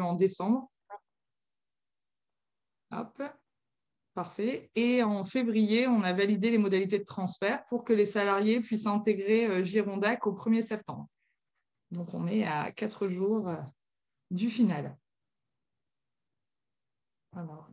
en décembre. Hop, parfait. Et en février, on a validé les modalités de transfert pour que les salariés puissent intégrer Girondac au 1er septembre. Donc, on est à 4 jours du final. Alors,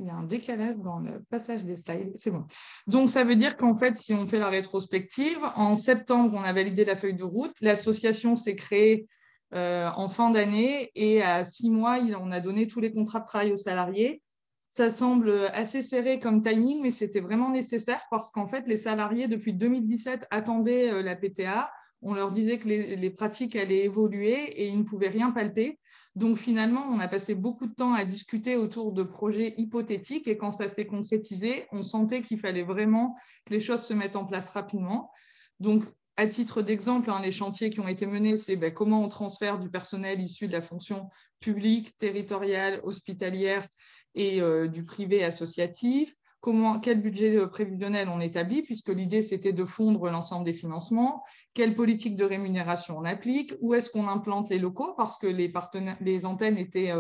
il y a un décalage dans le passage des slides. C'est bon. Donc, ça veut dire qu'en fait, si on fait la rétrospective, en septembre, on a validé la feuille de route. L'association s'est créée en fin d'année et à 6 mois, on a donné tous les contrats de travail aux salariés. Ça semble assez serré comme timing, mais c'était vraiment nécessaire parce qu'en fait, les salariés, depuis 2017, attendaient la PTA. On leur disait que les pratiques allaient évoluer et ils ne pouvaient rien palper. Donc finalement, on a passé beaucoup de temps à discuter autour de projets hypothétiques et quand ça s'est concrétisé, on sentait qu'il fallait vraiment que les choses se mettent en place rapidement. Donc, à titre d'exemple, les chantiers qui ont été menés, c'est comment on transfère du personnel issu de la fonction publique, territoriale, hospitalière et du privé associatif. Quel budget prévisionnel on établit, puisque l'idée, c'était de fondre l'ensemble des financements, quelle politique de rémunération on applique, où est-ce qu'on implante les locaux, parce que les antennes étaient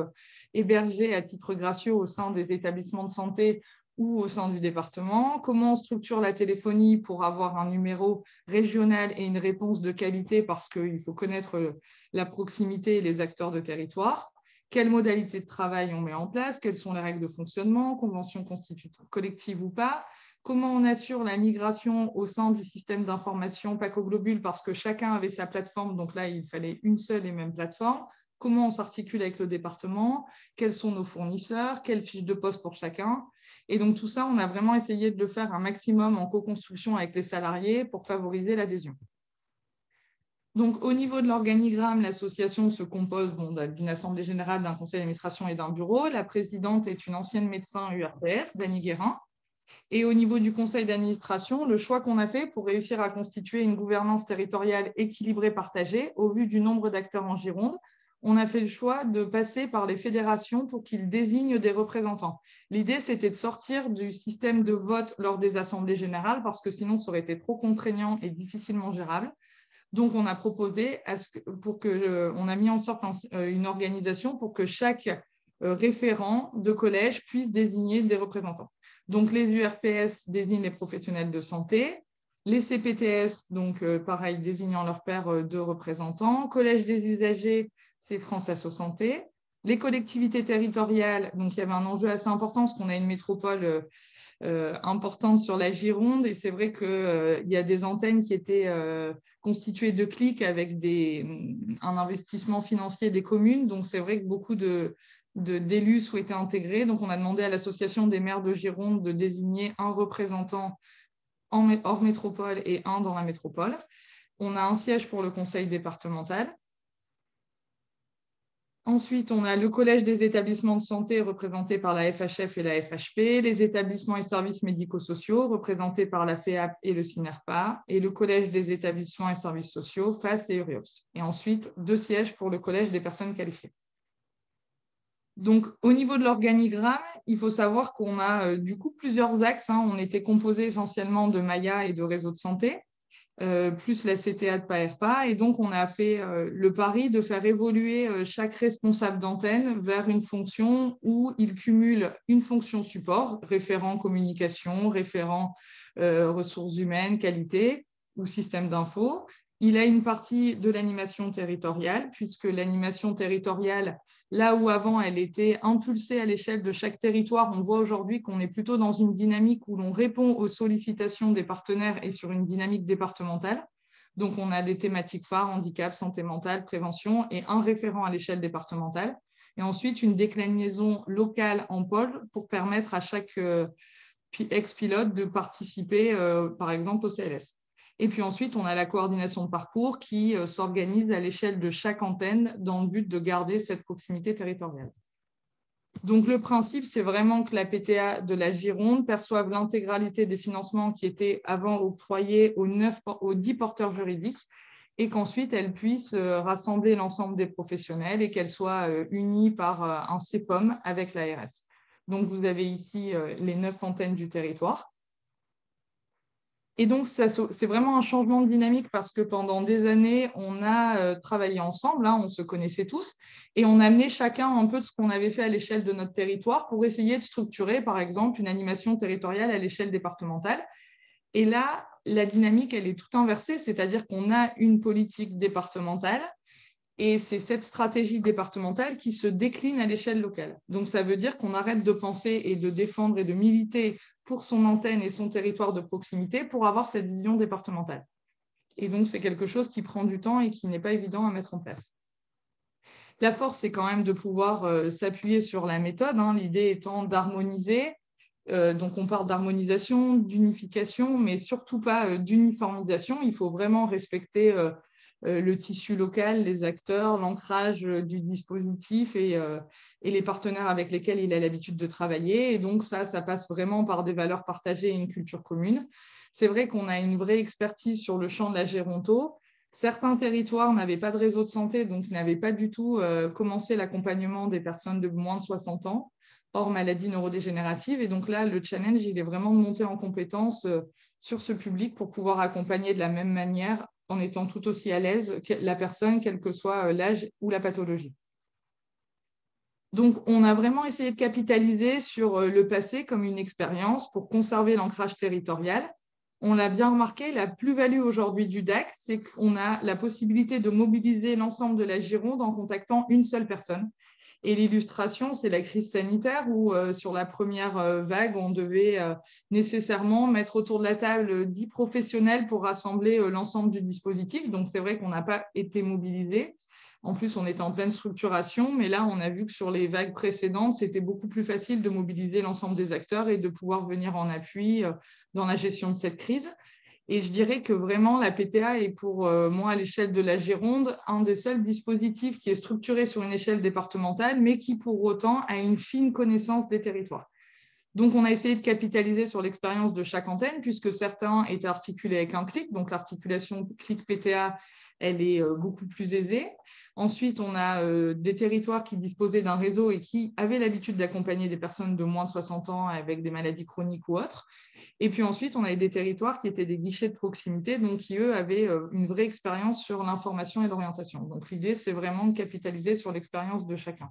hébergées à titre gracieux au sein des établissements de santé ou au sein du département, comment on structure la téléphonie pour avoir un numéro régional et une réponse de qualité, parce qu'il faut connaître la proximité et les acteurs de territoire. Quelles modalités de travail on met en place, quelles sont les règles de fonctionnement, convention collective ou pas, comment on assure la migration au sein du système d'information PACO-Globule parce que chacun avait sa plateforme, donc là, il fallait une seule et même plateforme, comment on s'articule avec le département, quels sont nos fournisseurs, quelles fiches de poste pour chacun. Et donc tout ça, on a vraiment essayé de le faire un maximum en co-construction avec les salariés pour favoriser l'adhésion. Donc, au niveau de l'organigramme, l'association se compose d'une assemblée générale, d'un conseil d'administration et d'un bureau. La présidente est une ancienne médecin URPS, Dany Guérin. Et au niveau du conseil d'administration, le choix qu'on a fait pour réussir à constituer une gouvernance territoriale équilibrée, partagée, au vu du nombre d'acteurs en Gironde, on a fait le choix de passer par les fédérations pour qu'ils désignent des représentants. L'idée, c'était de sortir du système de vote lors des assemblées générales, parce que sinon, ça aurait été trop contraignant et difficilement gérable. Donc, on a proposé, on a mis en sorte une organisation pour que chaque référent de collège puisse désigner des représentants. Donc, les URPS désignent les professionnels de santé, les CPTS, donc pareil, désignant leur paire de représentants, collège des usagers, c'est France Asso Santé, les collectivités territoriales, donc il y avait un enjeu assez important parce qu'on a une métropole importante sur la Gironde et c'est vrai qu'il y a des antennes qui étaient constituées de clics avec un investissement financier des communes, donc c'est vrai que beaucoup d'élus souhaitaient intégrer, donc on a demandé à l'association des maires de Gironde de désigner un représentant hors métropole et un dans la métropole. On a un siège pour le conseil départemental. Ensuite, on a le collège des établissements de santé représenté par la FHF et la FHP, les établissements et services médico-sociaux représentés par la FEAP et le CINERPA, et le collège des établissements et services sociaux, FAS et URIOPS. Et ensuite, 2 sièges pour le collège des personnes qualifiées. Donc, au niveau de l'organigramme, il faut savoir qu'on a du coup plusieurs axes. On était composé essentiellement de Maya et de réseaux de santé. Plus la CTA de PAERPA. Et donc, on a fait le pari de faire évoluer chaque responsable d'antenne vers une fonction où il cumule une fonction support, référent communication, référent ressources humaines, qualité ou système d'info. Il a une partie de l'animation territoriale, puisque l'animation territoriale, là où avant elle était impulsée à l'échelle de chaque territoire, on voit aujourd'hui qu'on est plutôt dans une dynamique où l'on répond aux sollicitations des partenaires et sur une dynamique départementale. Donc, on a des thématiques phares, handicap, santé mentale, prévention et un référent à l'échelle départementale. Et ensuite, une déclinaison locale en pôle pour permettre à chaque ex-pilote de participer, par exemple, au CLS. Et puis ensuite, on a la coordination de parcours qui s'organise à l'échelle de chaque antenne dans le but de garder cette proximité territoriale. Donc, le principe, c'est vraiment que la PTA de la Gironde perçoive l'intégralité des financements qui étaient avant octroyés aux 10 porteurs juridiques et qu'ensuite, elle puisse rassembler l'ensemble des professionnels et qu'elle soit unie par un CEPOM avec l'ARS. Donc, vous avez ici les 9 antennes du territoire. Et donc, c'est vraiment un changement de dynamique parce que pendant des années, on a travaillé ensemble, hein, on se connaissait tous, et on a amené chacun un peu de ce qu'on avait fait à l'échelle de notre territoire pour essayer de structurer, par exemple, une animation territoriale à l'échelle départementale. Et là, la dynamique, elle est tout inversée, c'est-à-dire qu'on a une politique départementale et c'est cette stratégie départementale qui se décline à l'échelle locale. Donc, ça veut dire qu'on arrête de penser et de défendre et de militer pour son antenne et son territoire de proximité pour avoir cette vision départementale. Et donc, c'est quelque chose qui prend du temps et qui n'est pas évident à mettre en place. La force, c'est quand même de pouvoir s'appuyer sur la méthode, hein, l'idée étant d'harmoniser. Donc, on parle d'harmonisation, d'unification, mais surtout pas d'uniformisation. Il faut vraiment respecter le tissu local, les acteurs, l'ancrage du dispositif et les partenaires avec lesquels il a l'habitude de travailler. Et donc, ça passe vraiment par des valeurs partagées et une culture commune. C'est vrai qu'on a une vraie expertise sur le champ de la géronto. Certains territoires n'avaient pas de réseau de santé, donc n'avaient pas du tout commencé l'accompagnement des personnes de moins de 60 ans, hors maladies neurodégénératives. Et donc là, le challenge, il est vraiment de monter en compétence sur ce public pour pouvoir accompagner de la même manière en étant tout aussi à l'aise que la personne, quel que soit l'âge ou la pathologie. Donc, on a vraiment essayé de capitaliser sur le passé comme une expérience pour conserver l'ancrage territorial. On l'a bien remarqué, la plus-value aujourd'hui du DAC, c'est qu'on a la possibilité de mobiliser l'ensemble de la Gironde en contactant une seule personne. Et l'illustration, c'est la crise sanitaire où, sur la première vague, on devait nécessairement mettre autour de la table 10 professionnels pour rassembler l'ensemble du dispositif. Donc, c'est vrai qu'on n'a pas été mobilisés. En plus, on était en pleine structuration, mais là, on a vu que sur les vagues précédentes, c'était beaucoup plus facile de mobiliser l'ensemble des acteurs et de pouvoir venir en appui dans la gestion de cette crise. Et je dirais que vraiment, la PTA est pour moi, à l'échelle de la Gironde, un des seuls dispositifs qui est structuré sur une échelle départementale, mais qui pour autant a une fine connaissance des territoires. Donc, on a essayé de capitaliser sur l'expérience de chaque antenne, puisque certains étaient articulés avec un clic. Donc, l'articulation clic-PTA, elle est beaucoup plus aisée. Ensuite, on a des territoires qui disposaient d'un réseau et qui avaient l'habitude d'accompagner des personnes de moins de 60 ans avec des maladies chroniques ou autres. Et puis ensuite, on avait des territoires qui étaient des guichets de proximité, donc qui, eux, avaient une vraie expérience sur l'information et l'orientation. Donc, l'idée, c'est vraiment de capitaliser sur l'expérience de chacun.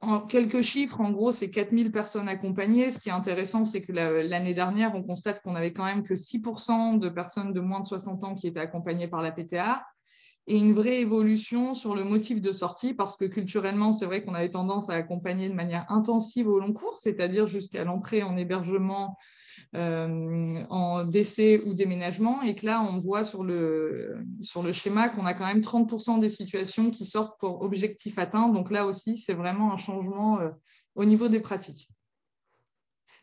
En quelques chiffres, en gros, c'est 4000 personnes accompagnées. Ce qui est intéressant, c'est que l'année dernière, on constate qu'on n'avait quand même que 6% de personnes de moins de 60 ans qui étaient accompagnées par la PTA et une vraie évolution sur le motif de sortie parce que culturellement, c'est vrai qu'on avait tendance à accompagner de manière intensive au long cours, c'est-à-dire jusqu'à l'entrée en hébergement, en décès ou déménagement, et que là, on voit sur le schéma qu'on a quand même 30% des situations qui sortent pour objectif atteint. Donc là aussi, c'est vraiment un changement au niveau des pratiques.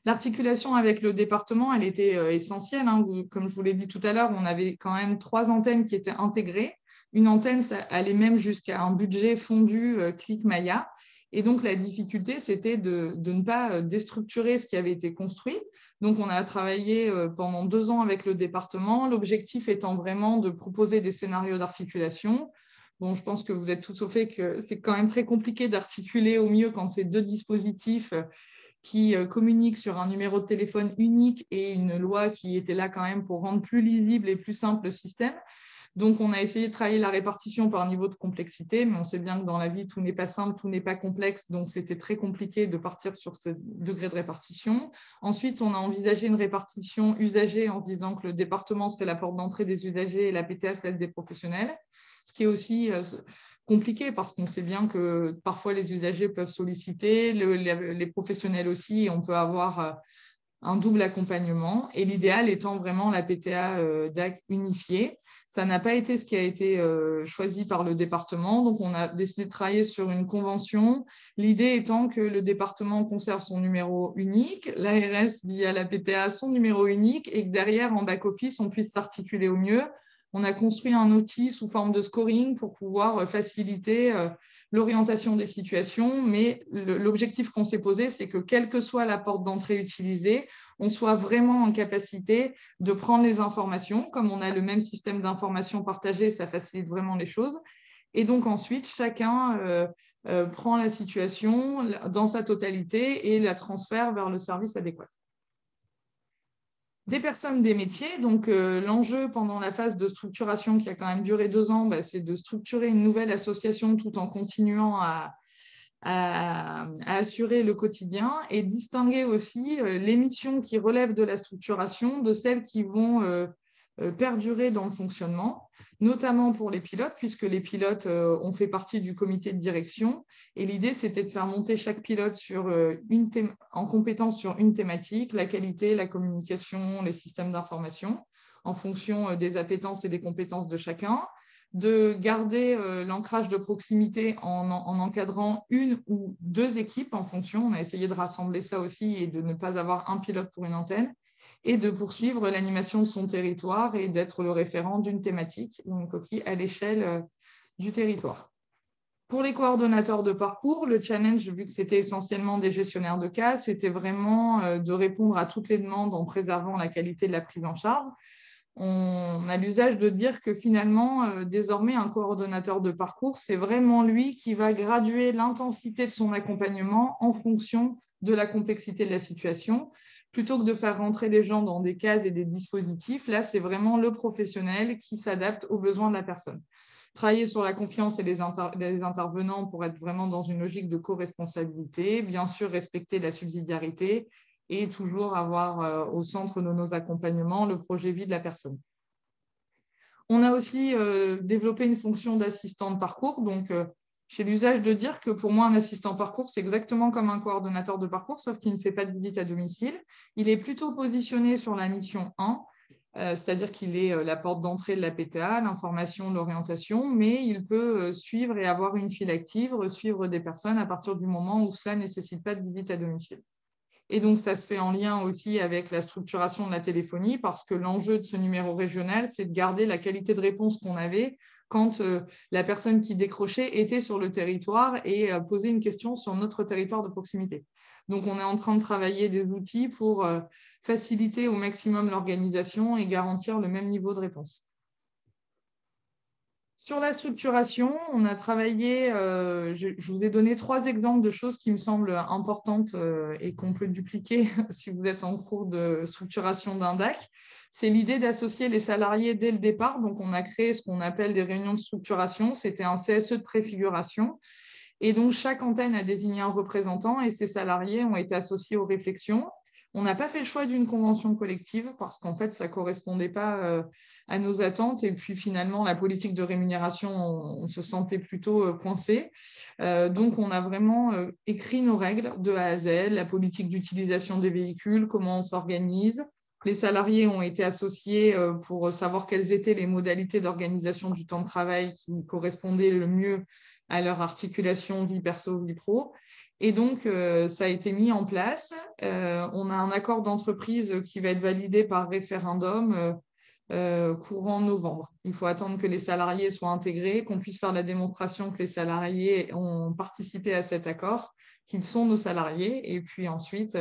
L'articulation avec le département, elle était essentielle. Hein. Comme je vous l'ai dit tout à l'heure, on avait quand même 3 antennes qui étaient intégrées. Une antenne, ça allait même jusqu'à un budget fondu Clic Maya. Et donc, la difficulté, c'était de ne pas déstructurer ce qui avait été construit. Donc, on a travaillé pendant 2 ans avec le département, l'objectif étant vraiment de proposer des scénarios d'articulation. Bon, je pense que vous êtes tous au fait que c'est quand même très compliqué d'articuler au mieux quand c'est 2 dispositifs qui communiquent sur un numéro de téléphone unique et une loi qui était là quand même pour rendre plus lisible et plus simple le système. Donc, on a essayé de travailler la répartition par niveau de complexité, mais on sait bien que dans la vie, tout n'est pas simple, tout n'est pas complexe, donc c'était très compliqué de partir sur ce degré de répartition. Ensuite, on a envisagé une répartition usagée en disant que le département serait la porte d'entrée des usagers et la PTA celle des professionnels, ce qui est aussi compliqué parce qu'on sait bien que parfois les usagers peuvent solliciter, les professionnels aussi, et on peut avoir un double accompagnement, et l'idéal étant vraiment la PTA DAC unifiée. Ça n'a pas été ce qui a été choisi par le département, donc on a décidé de travailler sur une convention, l'idée étant que le département conserve son numéro unique, l'ARS via la PTA son numéro unique, et que derrière, en back-office, on puisse s'articuler au mieux. On a construit un outil sous forme de scoring pour pouvoir faciliter l'orientation des situations, mais l'objectif qu'on s'est posé, c'est que quelle que soit la porte d'entrée utilisée, on soit vraiment en capacité de prendre les informations. Comme on a le même système d'information partagée, ça facilite vraiment les choses. Et donc ensuite, chacun prend la situation dans sa totalité et la transfère vers le service adéquat. des personnes des métiers. Donc, l'enjeu pendant la phase de structuration qui a quand même duré 2 ans, c'est de structurer une nouvelle association tout en continuant à assurer le quotidien et distinguer aussi les missions qui relèvent de la structuration de celles qui vont perdurer dans le fonctionnement, notamment pour les pilotes, puisque les pilotes ont fait partie du comité de direction. Et l'idée, c'était de faire monter chaque pilote en compétence sur une thématique, la qualité, la communication, les systèmes d'information, en fonction des appétences et des compétences de chacun, de garder l'ancrage de proximité en encadrant 1 ou 2 équipes en fonction. On a essayé de rassembler ça aussi et de ne pas avoir un pilote pour une antenne, et de poursuivre l'animation de son territoire et d'être le référent d'une thématique, une coquille à l'échelle du territoire. Pour les coordonnateurs de parcours, le challenge, vu que c'était essentiellement des gestionnaires de cas, c'était vraiment de répondre à toutes les demandes en préservant la qualité de la prise en charge. On a l'usage de dire que finalement, désormais, un coordonnateur de parcours, c'est vraiment lui qui va graduer l'intensité de son accompagnement en fonction de la complexité de la situation. Plutôt que de faire rentrer les gens dans des cases et des dispositifs, là, c'est vraiment le professionnel qui s'adapte aux besoins de la personne. Travailler sur la confiance et les intervenants pour être vraiment dans une logique de co-responsabilité, bien sûr respecter la subsidiarité et toujours avoir au centre de nos accompagnements le projet vie de la personne. On a aussi développé une fonction d'assistant de parcours. Donc, j'ai l'usage de dire que pour moi, un assistant parcours, c'est exactement comme un coordonnateur de parcours, sauf qu'il ne fait pas de visite à domicile. Il est plutôt positionné sur la mission 1, c'est-à-dire qu'il est la porte d'entrée de la PTA, l'information, l'orientation, mais il peut suivre et avoir une file active, suivre des personnes à partir du moment où cela ne nécessite pas de visite à domicile. Et donc, ça se fait en lien aussi avec la structuration de la téléphonie, parce que l'enjeu de ce numéro régional, c'est de garder la qualité de réponse qu'on avait quand la personne qui décrochait était sur le territoire et posait une question sur notre territoire de proximité. Donc, on est en train de travailler des outils pour faciliter au maximum l'organisation et garantir le même niveau de réponse. Sur la structuration, on a travaillé, je vous ai donné 3 exemples de choses qui me semblent importantes et qu'on peut dupliquer si vous êtes en cours de structuration d'un DAC. C'est l'idée d'associer les salariés dès le départ. Donc, on a créé ce qu'on appelle des réunions de structuration. C'était un CSE de préfiguration. Et donc, chaque antenne a désigné un représentant et ces salariés ont été associés aux réflexions. On n'a pas fait le choix d'une convention collective parce qu'en fait, ça ne correspondait pas à nos attentes. Et puis finalement, la politique de rémunération, on se sentait plutôt coincé. Donc, on a vraiment écrit nos règles de A à Z, la politique d'utilisation des véhicules, comment on s'organise. Les salariés ont été associés pour savoir quelles étaient les modalités d'organisation du temps de travail qui correspondaient le mieux à leur articulation vie perso, vie pro. Et donc, ça a été mis en place. On a un accord d'entreprise qui va être validé par référendum courant novembre. Il faut attendre que les salariés soient intégrés, qu'on puisse faire la démonstration que les salariés ont participé à cet accord, qu'ils sont nos salariés. Et puis ensuite,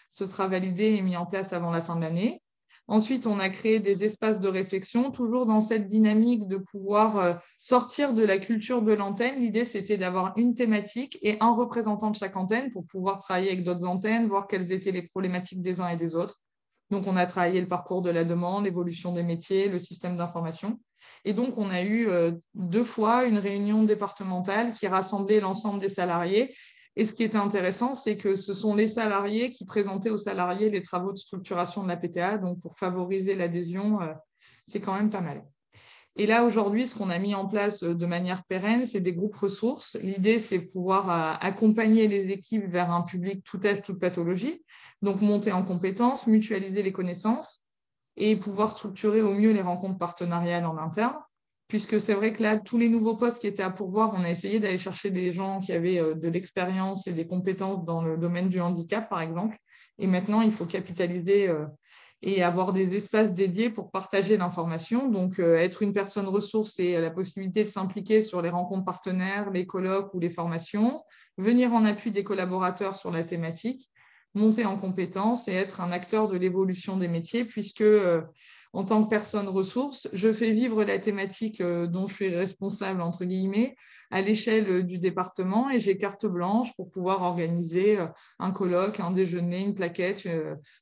ce sera validé et mis en place avant la fin de l'année. Ensuite, on a créé des espaces de réflexion, toujours dans cette dynamique de pouvoir sortir de la culture de l'antenne. L'idée, c'était d'avoir une thématique et un représentant de chaque antenne pour pouvoir travailler avec d'autres antennes, voir quelles étaient les problématiques des uns et des autres. Donc, on a travaillé le parcours de la demande, l'évolution des métiers, le système d'information. Et donc, on a eu 2 fois une réunion départementale qui rassemblait l'ensemble des salariés. Et ce qui était intéressant, c'est que ce sont les salariés qui présentaient aux salariés les travaux de structuration de la PTA. Donc, pour favoriser l'adhésion, c'est quand même pas mal. Et là, aujourd'hui, ce qu'on a mis en place de manière pérenne, c'est des groupes ressources. L'idée, c'est de pouvoir accompagner les équipes vers un public tout âge, toute pathologie. Donc, monter en compétences, mutualiser les connaissances et pouvoir structurer au mieux les rencontres partenariales en interne. Puisque c'est vrai que là, tous les nouveaux postes qui étaient à pourvoir, on a essayé d'aller chercher des gens qui avaient de l'expérience et des compétences dans le domaine du handicap, par exemple. Et maintenant, il faut capitaliser et avoir des espaces dédiés pour partager l'information. Donc, être une personne ressource et la possibilité de s'impliquer sur les rencontres partenaires, les colloques ou les formations, venir en appui des collaborateurs sur la thématique, monter en compétences et être un acteur de l'évolution des métiers, puisque en tant que personne ressource, je fais vivre la thématique dont je suis responsable, entre guillemets, à l'échelle du département et j'ai carte blanche pour pouvoir organiser un colloque, un déjeuner, une plaquette,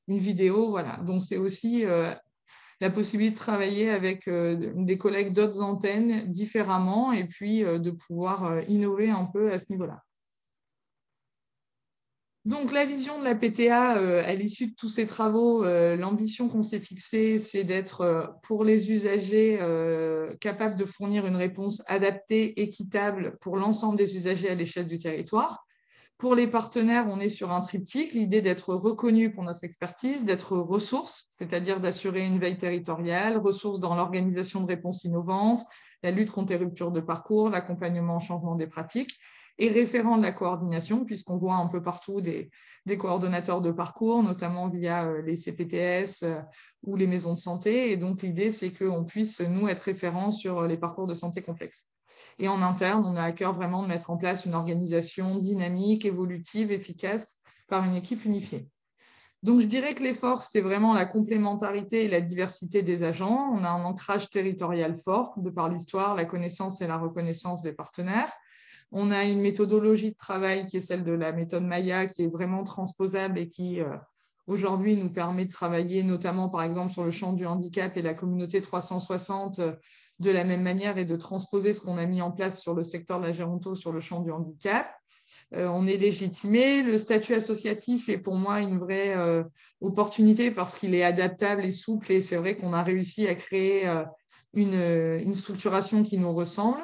une vidéo. Voilà. Donc, c'est aussi la possibilité de travailler avec des collègues d'autres antennes différemment et puis de pouvoir innover un peu à ce niveau-là. Donc, la vision de la PTA, à l'issue de tous ces travaux, l'ambition qu'on s'est fixée, c'est d'être, pour les usagers, capable de fournir une réponse adaptée, équitable pour l'ensemble des usagers à l'échelle du territoire. Pour les partenaires, on est sur un triptyque, l'idée d'être reconnu pour notre expertise, d'être ressources, c'est-à-dire d'assurer une veille territoriale, ressources dans l'organisation de réponses innovantes, la lutte contre les ruptures de parcours, l'accompagnement au changement des pratiques, et référent de la coordination, puisqu'on voit un peu partout des coordonnateurs de parcours, notamment via les CPTS ou les maisons de santé. Et donc, l'idée, c'est qu'on puisse, nous, être référents sur les parcours de santé complexes. Et en interne, on a à cœur vraiment de mettre en place une organisation dynamique, évolutive, efficace par une équipe unifiée. Donc, je dirais que les forces, c'est vraiment la complémentarité et la diversité des agents. On a un ancrage territorial fort de par l'histoire, la connaissance et la reconnaissance des partenaires. On a une méthodologie de travail qui est celle de la méthode Maya, qui est vraiment transposable et qui, aujourd'hui, nous permet de travailler notamment, par exemple, sur le champ du handicap et la communauté 360 de la même manière et de transposer ce qu'on a mis en place sur le secteur de la géronto sur le champ du handicap. On est légitimé. Le statut associatif est pour moi une vraie opportunité parce qu'il est adaptable et souple et c'est vrai qu'on a réussi à créer une structuration qui nous ressemble.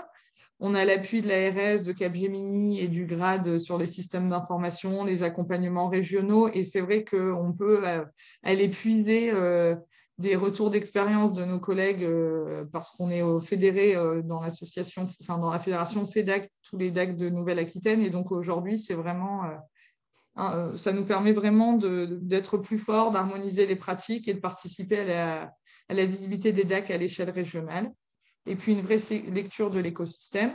On a l'appui de l'ARS, de Capgemini et du GRADE sur les systèmes d'information, les accompagnements régionaux. Et c'est vrai qu'on peut aller puiser des retours d'expérience de nos collègues parce qu'on est fédéré dans l'association, enfin dans la fédération FEDAC, tous les DAC de Nouvelle-Aquitaine. Et donc aujourd'hui, c'est vraiment, ça nous permet vraiment d'être plus fort, d'harmoniser les pratiques et de participer à la visibilité des DAC à l'échelle régionale. Et puis une vraie lecture de l'écosystème.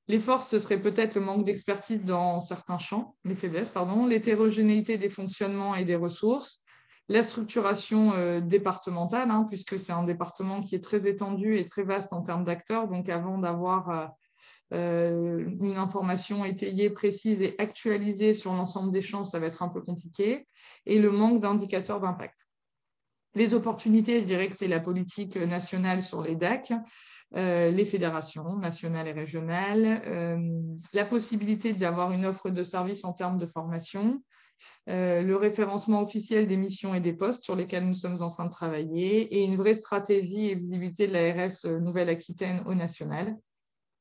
Les forces, ce serait peut-être le manque d'expertise dans certains champs, les faiblesses, pardon, l'hétérogénéité des fonctionnements et des ressources, la structuration départementale, puisque c'est un département qui est très étendu et très vaste en termes d'acteurs. Donc, avant d'avoir une information étayée, précise et actualisée sur l'ensemble des champs, ça va être un peu compliqué. Et le manque d'indicateurs d'impact. Les opportunités, je dirais que c'est la politique nationale sur les DAC, les fédérations nationales et régionales, la possibilité d'avoir une offre de services en termes de formation, le référencement officiel des missions et des postes sur lesquels nous sommes en train de travailler et une vraie stratégie et visibilité de l'ARS Nouvelle-Aquitaine au national.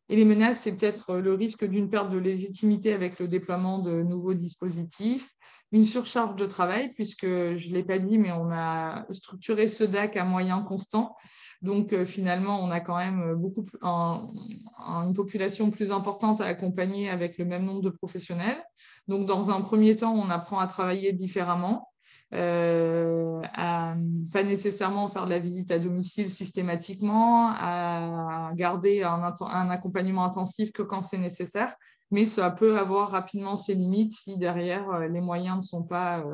Et les menaces, c'est peut-être le risque d'une perte de légitimité avec le déploiement de nouveaux dispositifs, une surcharge de travail, puisque je ne l'ai pas dit, mais on a structuré ce DAC à moyens constants. Donc, finalement, on a quand même une population plus importante à accompagner avec le même nombre de professionnels. Donc, dans un premier temps, on apprend à travailler différemment. À pas nécessairement faire de la visite à domicile systématiquement, à garder un accompagnement intensif que quand c'est nécessaire, mais ça peut avoir rapidement ses limites si derrière les moyens ne sont pas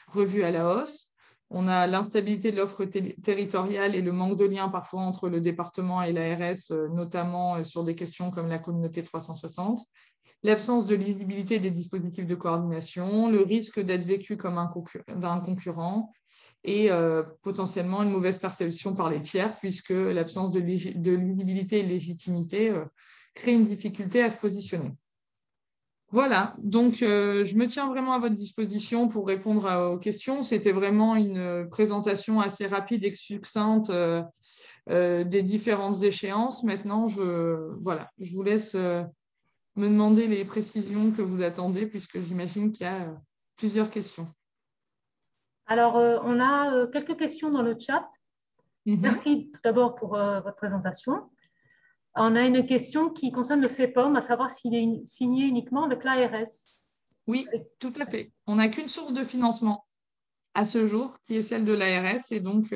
revus à la hausse. On a l'instabilité de l'offre territoriale et le manque de lien parfois entre le département et l'ARS, notamment sur des questions comme la communauté 360. L'absence de lisibilité des dispositifs de coordination, le risque d'être vécu comme un concurrent et potentiellement une mauvaise perception par les tiers, puisque l'absence de lisibilité et de légitimité crée une difficulté à se positionner. Voilà, donc je me tiens vraiment à votre disposition pour répondre aux questions. C'était vraiment une présentation assez rapide et succincte des différentes échéances. Maintenant, je vous laisse me demander les précisions que vous attendez, puisque j'imagine qu'il y a plusieurs questions. Alors, on a quelques questions dans le chat. Merci tout d'abord pour votre présentation. On a une question qui concerne le CEPOM, à savoir s'il est signé uniquement avec l'ARS. Oui, tout à fait. On n'a qu'une source de financement à ce jour, qui est celle de l'ARS, et donc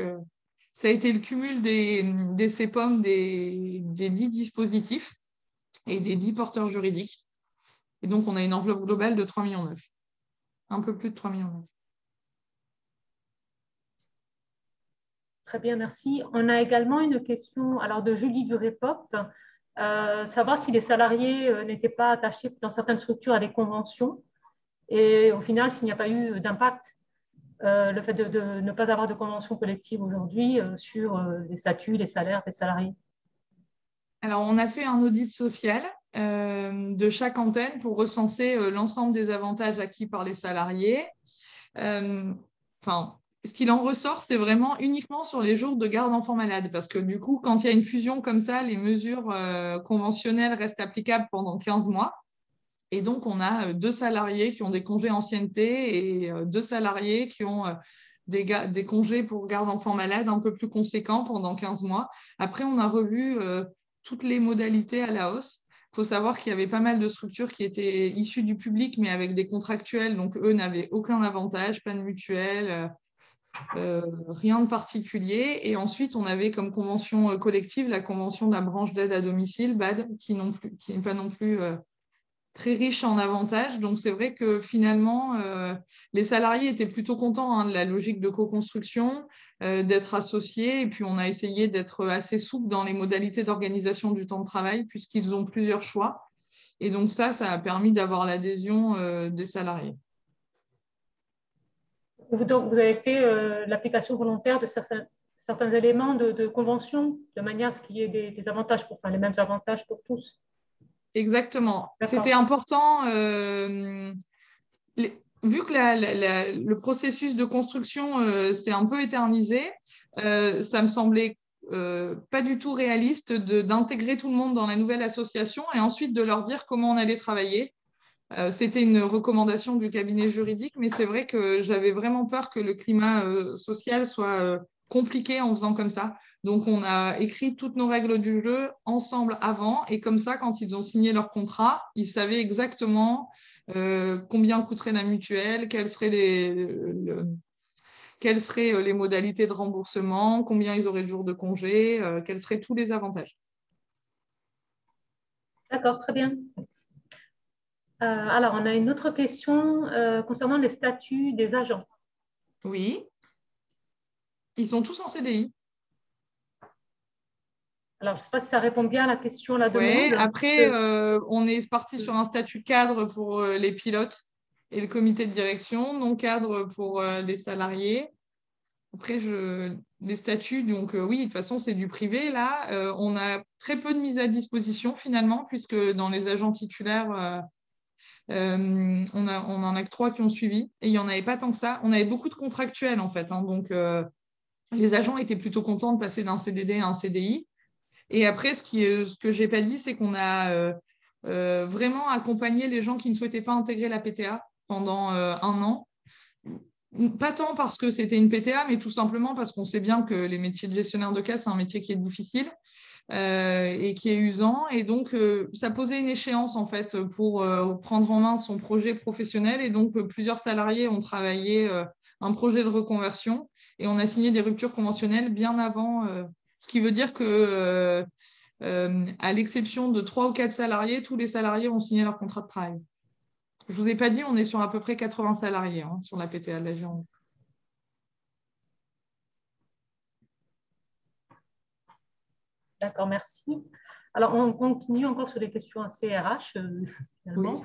ça a été le cumul des CEPOM des 10 dispositifs et des 10 porteurs juridiques. Et donc, on a une enveloppe globale de 3,9 millions. Un peu plus de 3,9 millions. Très bien, merci. On a également une question alors, de Julie du Repop, savoir si les salariés n'étaient pas attachés dans certaines structures à des conventions et au final, s'il n'y a pas eu d'impact, le fait de ne pas avoir de convention collective aujourd'hui sur les statuts, les salaires des salariés. Alors, on a fait un audit social de chaque antenne pour recenser l'ensemble des avantages acquis par les salariés. Enfin, ce qu'il en ressort, c'est vraiment uniquement sur les jours de garde d'enfants malades, parce que du coup, quand il y a une fusion comme ça, les mesures conventionnelles restent applicables pendant 15 mois. Et donc, on a 2 salariés qui ont des congés ancienneté et 2 salariés qui ont des congés pour garde d'enfants malades un peu plus conséquents pendant 15 mois. Après, on a revu toutes les modalités à la hausse. Il faut savoir qu'il y avait pas mal de structures qui étaient issues du public, mais avec des contractuels. Donc, eux n'avaient aucun avantage, pas de mutuelle, rien de particulier. Et ensuite, on avait comme convention collective la convention de la branche d'aide à domicile, BAD, qui n'est pas non plus très riche en avantages. Donc, c'est vrai que finalement, les salariés étaient plutôt contents de la logique de co-construction, d'être associés. Et puis, on a essayé d'être assez souple dans les modalités d'organisation du temps de travail, puisqu'ils ont plusieurs choix. Et donc, ça a permis d'avoir l'adhésion des salariés. Donc, vous avez fait l'application volontaire de certains éléments de convention, de manière à ce qu'il y ait des avantages, les mêmes avantages pour tous. Exactement. C'était important, vu que le processus de construction s'est un peu éternisé, ça me semblait pas du tout réaliste d'intégrer tout le monde dans la nouvelle association et ensuite de leur dire comment on allait travailler. C'était une recommandation du cabinet juridique, mais c'est vrai que j'avais vraiment peur que le climat social soit compliqué en faisant comme ça. Donc, on a écrit toutes nos règles du jeu ensemble avant, et comme ça, quand ils ont signé leur contrat, ils savaient exactement combien coûterait la mutuelle, quelles seraient les modalités de remboursement, combien ils auraient de jours de congé, quels seraient tous les avantages. D'accord, très bien. Alors, on a une autre question concernant les statuts des agents. Oui. Ils sont tous en CDI. Alors, je ne sais pas si ça répond bien à la question, à la demande. Après, on est parti sur un statut cadre pour les pilotes et le comité de direction, non cadre pour les salariés. Après, les statuts, donc oui, de toute façon, c'est du privé. Là, on a très peu de mise à disposition finalement, puisque dans les agents titulaires, on n'en a que 3 qui ont suivi. Et il n'y en avait pas tant que ça. On avait beaucoup de contractuels, en fait. Donc, les agents étaient plutôt contents de passer d'un CDD à un CDI. Et après, ce que je n'ai pas dit, c'est qu'on a vraiment accompagné les gens qui ne souhaitaient pas intégrer la PTA pendant 1 an. Pas tant parce que c'était une PTA, mais tout simplement parce qu'on sait bien que les métiers de gestionnaire de cas, c'est un métier qui est difficile et qui est usant. Et donc, ça posait une échéance, en fait, pour prendre en main son projet professionnel. Et donc, plusieurs salariés ont travaillé un projet de reconversion et on a signé des ruptures conventionnelles bien avant. Ce qui veut dire que, à l'exception de 3 ou 4 salariés, tous les salariés ont signé leur contrat de travail. Je ne vous ai pas dit, on est sur à peu près 80 salariés sur la PTA de la Gironde. D'accord, merci. Alors, on continue encore sur les questions assez RH, finalement,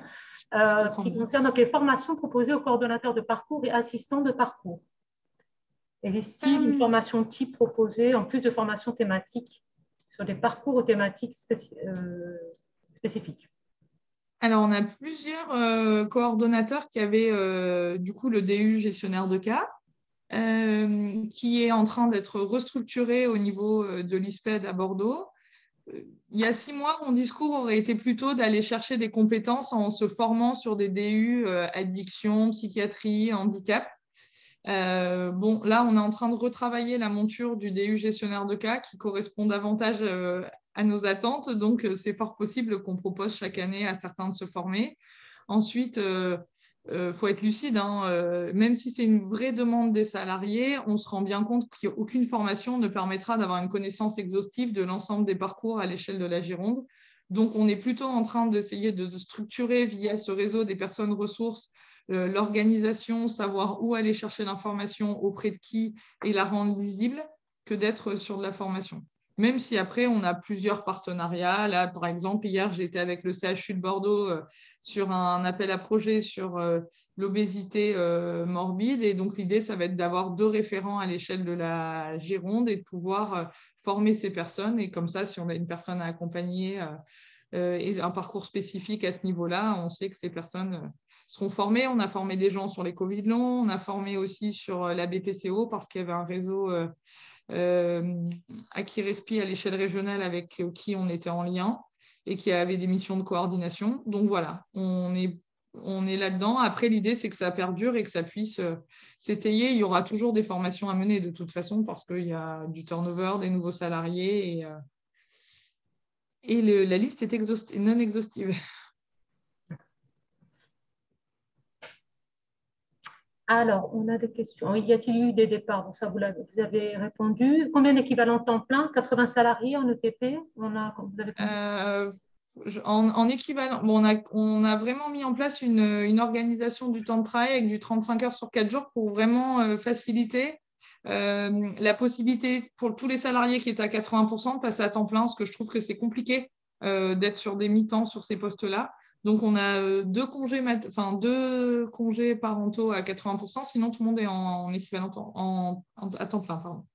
qui concernent donc, les formations proposées aux coordonnateurs de parcours et assistants de parcours. Existe-t-il une formation type proposée en plus de formations thématiques sur des parcours ou thématiques spécifiques? Alors, on a plusieurs coordonnateurs qui avaient du coup le DU gestionnaire de cas, qui est en train d'être restructuré au niveau de l'ISPED à Bordeaux. Il y a 6 mois, mon discours aurait été plutôt d'aller chercher des compétences en se formant sur des DU addiction, psychiatrie, handicap. Bon, là, on est en train de retravailler la monture du DU gestionnaire de cas qui correspond davantage à nos attentes. Donc, c'est fort possible qu'on propose chaque année à certains de se former. Ensuite, faut être lucide, même si c'est une vraie demande des salariés, on se rend bien compte qu'aucune formation ne permettra d'avoir une connaissance exhaustive de l'ensemble des parcours à l'échelle de la Gironde. Donc, on est plutôt en train d'essayer de structurer via ce réseau des personnes ressources l'organisation, savoir où aller chercher l'information, auprès de qui et la rendre lisible, que d'être sur de la formation. Même si après, on a plusieurs partenariats. Là, par exemple, hier, j'étais avec le CHU de Bordeaux sur un appel à projet sur l'obésité morbide. Et donc, l'idée, ça va être d'avoir 2 référents à l'échelle de la Gironde et de pouvoir former ces personnes. Et comme ça, si on a une personne à accompagner et un parcours spécifique à ce niveau-là, on sait que ces personnes seront formées. On a formé des gens sur les Covid longs. On a formé aussi sur la BPCO parce qu'il y avait un réseau Akirespi à l'échelle régionale avec qui on était en lien et qui avait des missions de coordination. Donc voilà, on est là-dedans. Après, l'idée, c'est que ça perdure et que ça puisse s'étayer. Il y aura toujours des formations à mener de toute façon parce qu'il y a du turnover, des nouveaux salariés et la liste est non exhaustive. Alors, on a des questions. Y a-t-il eu des départs? Bon, ça, vous avez répondu. Combien d'équivalents temps plein? 80 salariés en ETP? Vous avez en équivalent, bon, on a vraiment mis en place une organisation du temps de travail avec du 35 heures sur 4 jours pour vraiment faciliter la possibilité pour tous les salariés qui étaient à 80% de passer à temps plein, parce que je trouve que c'est compliqué d'être sur des mi-temps sur ces postes-là. Donc, on a 2 congés parentaux à 80%, sinon tout le monde est en équivalent à temps plein. Pardon.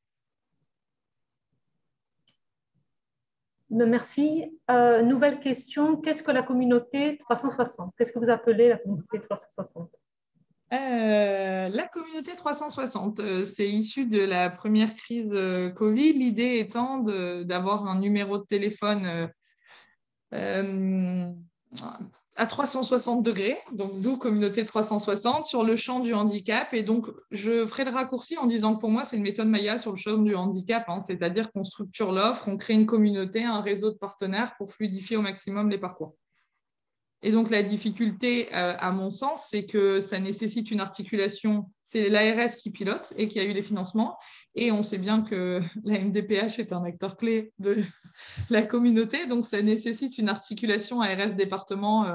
Merci. Nouvelle question. Qu'est-ce que la communauté 360? Qu'est-ce que vous appelez la communauté 360? La communauté 360, c'est issu de la première crise Covid. L'idée étant d'avoir un numéro de téléphone à 360 degrés, donc d'où communauté 360, sur le champ du handicap. Et donc, je ferai le raccourci en disant que pour moi, c'est une méthode Maya sur le champ du handicap, hein, c'est-à-dire qu'on structure l'offre, on crée une communauté, un réseau de partenaires pour fluidifier au maximum les parcours. Et donc, la difficulté, à mon sens, c'est que ça nécessite une articulation. C'est l'ARS qui pilote et qui a eu les financements. Et on sait bien que la MDPH est un acteur clé de la communauté. Donc, ça nécessite une articulation ARS département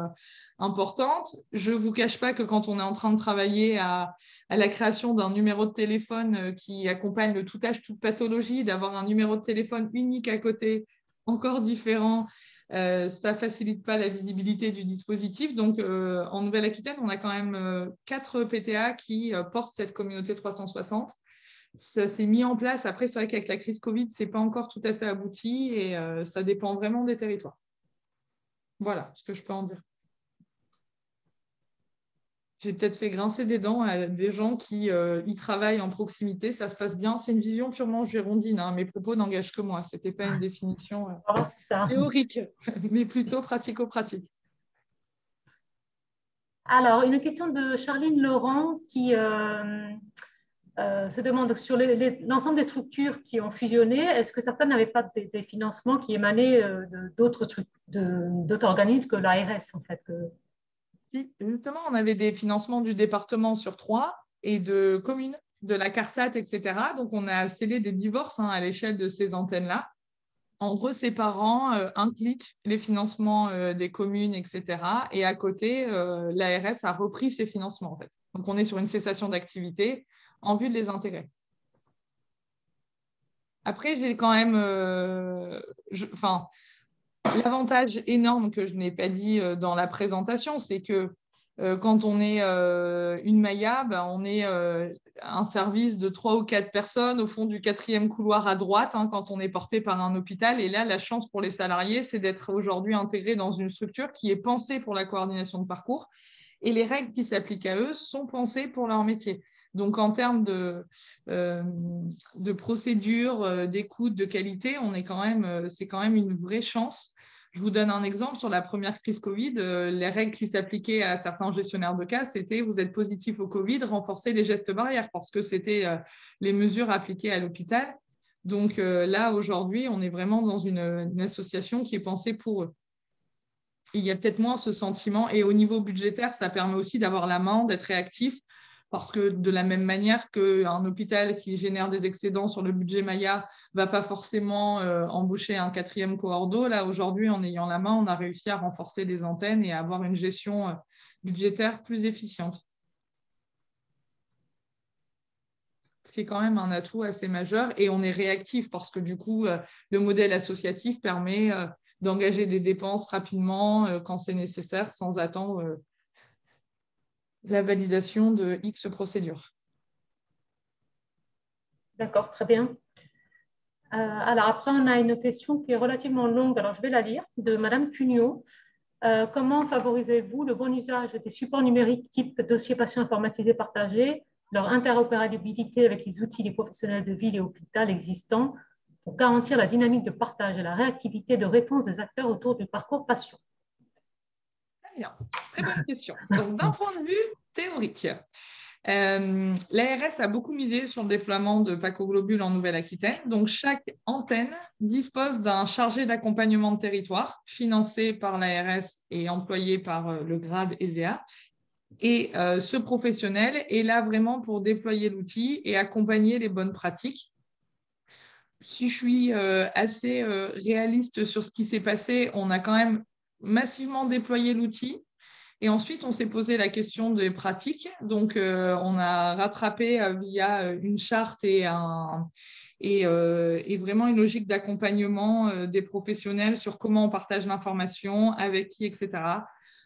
importante. Je ne vous cache pas que quand on est en train de travailler à la création d'un numéro de téléphone qui accompagne le tout âge, toute pathologie, d'avoir un numéro de téléphone unique à côté, encore différent, ça ne facilite pas la visibilité du dispositif. Donc, en Nouvelle-Aquitaine, on a quand même 4 PTA qui portent cette communauté 360. Ça s'est mis en place. Après, c'est vrai qu'avec la crise Covid, ce n'est pas encore tout à fait abouti et ça dépend vraiment des territoires. Voilà ce que je peux en dire. J'ai peut-être fait grincer des dents à des gens qui y travaillent en proximité. Ça se passe bien. C'est une vision purement girondine, hein. Mes propos n'engagent que moi. Ce n'était pas une définition théorique, mais plutôt pratico-pratique. Alors, une question de Charline Laurent qui se demande sur l'ensemble des structures qui ont fusionné, est-ce que certaines n'avaient pas des financements qui émanaient d'autres organismes que l'ARS en fait Si, justement, on avait des financements du département sur 3 et de communes, de la CARSAT, etc. Donc, on a scellé des divorces à l'échelle de ces antennes-là, en reséparant un clic les financements des communes, etc. Et à côté, l'ARS a repris ces financements, en fait. Donc, on est sur une cessation d'activité en vue de les intégrer. Après, j'ai quand même... l'avantage énorme que je n'ai pas dit dans la présentation, c'est que quand on est une Maya, on est un service de 3 ou 4 personnes au fond du 4e couloir à droite quand on est porté par un hôpital. Et là, la chance pour les salariés, c'est d'être aujourd'hui intégrés dans une structure qui est pensée pour la coordination de parcours. Et les règles qui s'appliquent à eux sont pensées pour leur métier. Donc, en termes de procédure, d'écoute, de qualité, c'est quand même une vraie chance. Je vous donne un exemple. Sur la première crise Covid, les règles qui s'appliquaient à certains gestionnaires de cas, c'était vous êtes positif au Covid, renforcez les gestes barrières parce que c'était les mesures appliquées à l'hôpital. Donc là, aujourd'hui, on est vraiment dans une association qui est pensée pour eux. Il y a peut-être moins ce sentiment. Et au niveau budgétaire, ça permet aussi d'avoir la main, d'être réactif. Parce que de la même manière qu'un hôpital qui génère des excédents sur le budget Maya ne va pas forcément embaucher un 4e coordo, là aujourd'hui, en ayant la main, on a réussi à renforcer les antennes et à avoir une gestion budgétaire plus efficiente. ce qui est quand même un atout assez majeur. Et on est réactif parce que du coup, le modèle associatif permet d'engager des dépenses rapidement quand c'est nécessaire sans attendre la validation de X procédures. D'accord, très bien. Alors après, on a une question qui est relativement longue, alors je vais la lire, de Madame Cugnot. Comment favorisez-vous le bon usage des supports numériques type dossier patient informatisé partagé, leur interopérabilité avec les outils des professionnels de ville et hôpital existants pour garantir la dynamique de partage et la réactivité de réponse des acteurs autour du parcours patient? Très bien, très bonne question. Donc, d'un point de vue théorique, l'ARS a beaucoup misé sur le déploiement de Pacoglobule en Nouvelle-Aquitaine. Donc, chaque antenne dispose d'un chargé d'accompagnement de territoire financé par l'ARS et employé par le grade ESEA. Et ce professionnel est là vraiment pour déployer l'outil et accompagner les bonnes pratiques. Si je suis assez réaliste sur ce qui s'est passé, on a quand même massivement déployé l'outil. Et ensuite, on s'est posé la question des pratiques. Donc, on a rattrapé via une charte et vraiment une logique d'accompagnement des professionnels sur comment on partage l'information, avec qui, etc.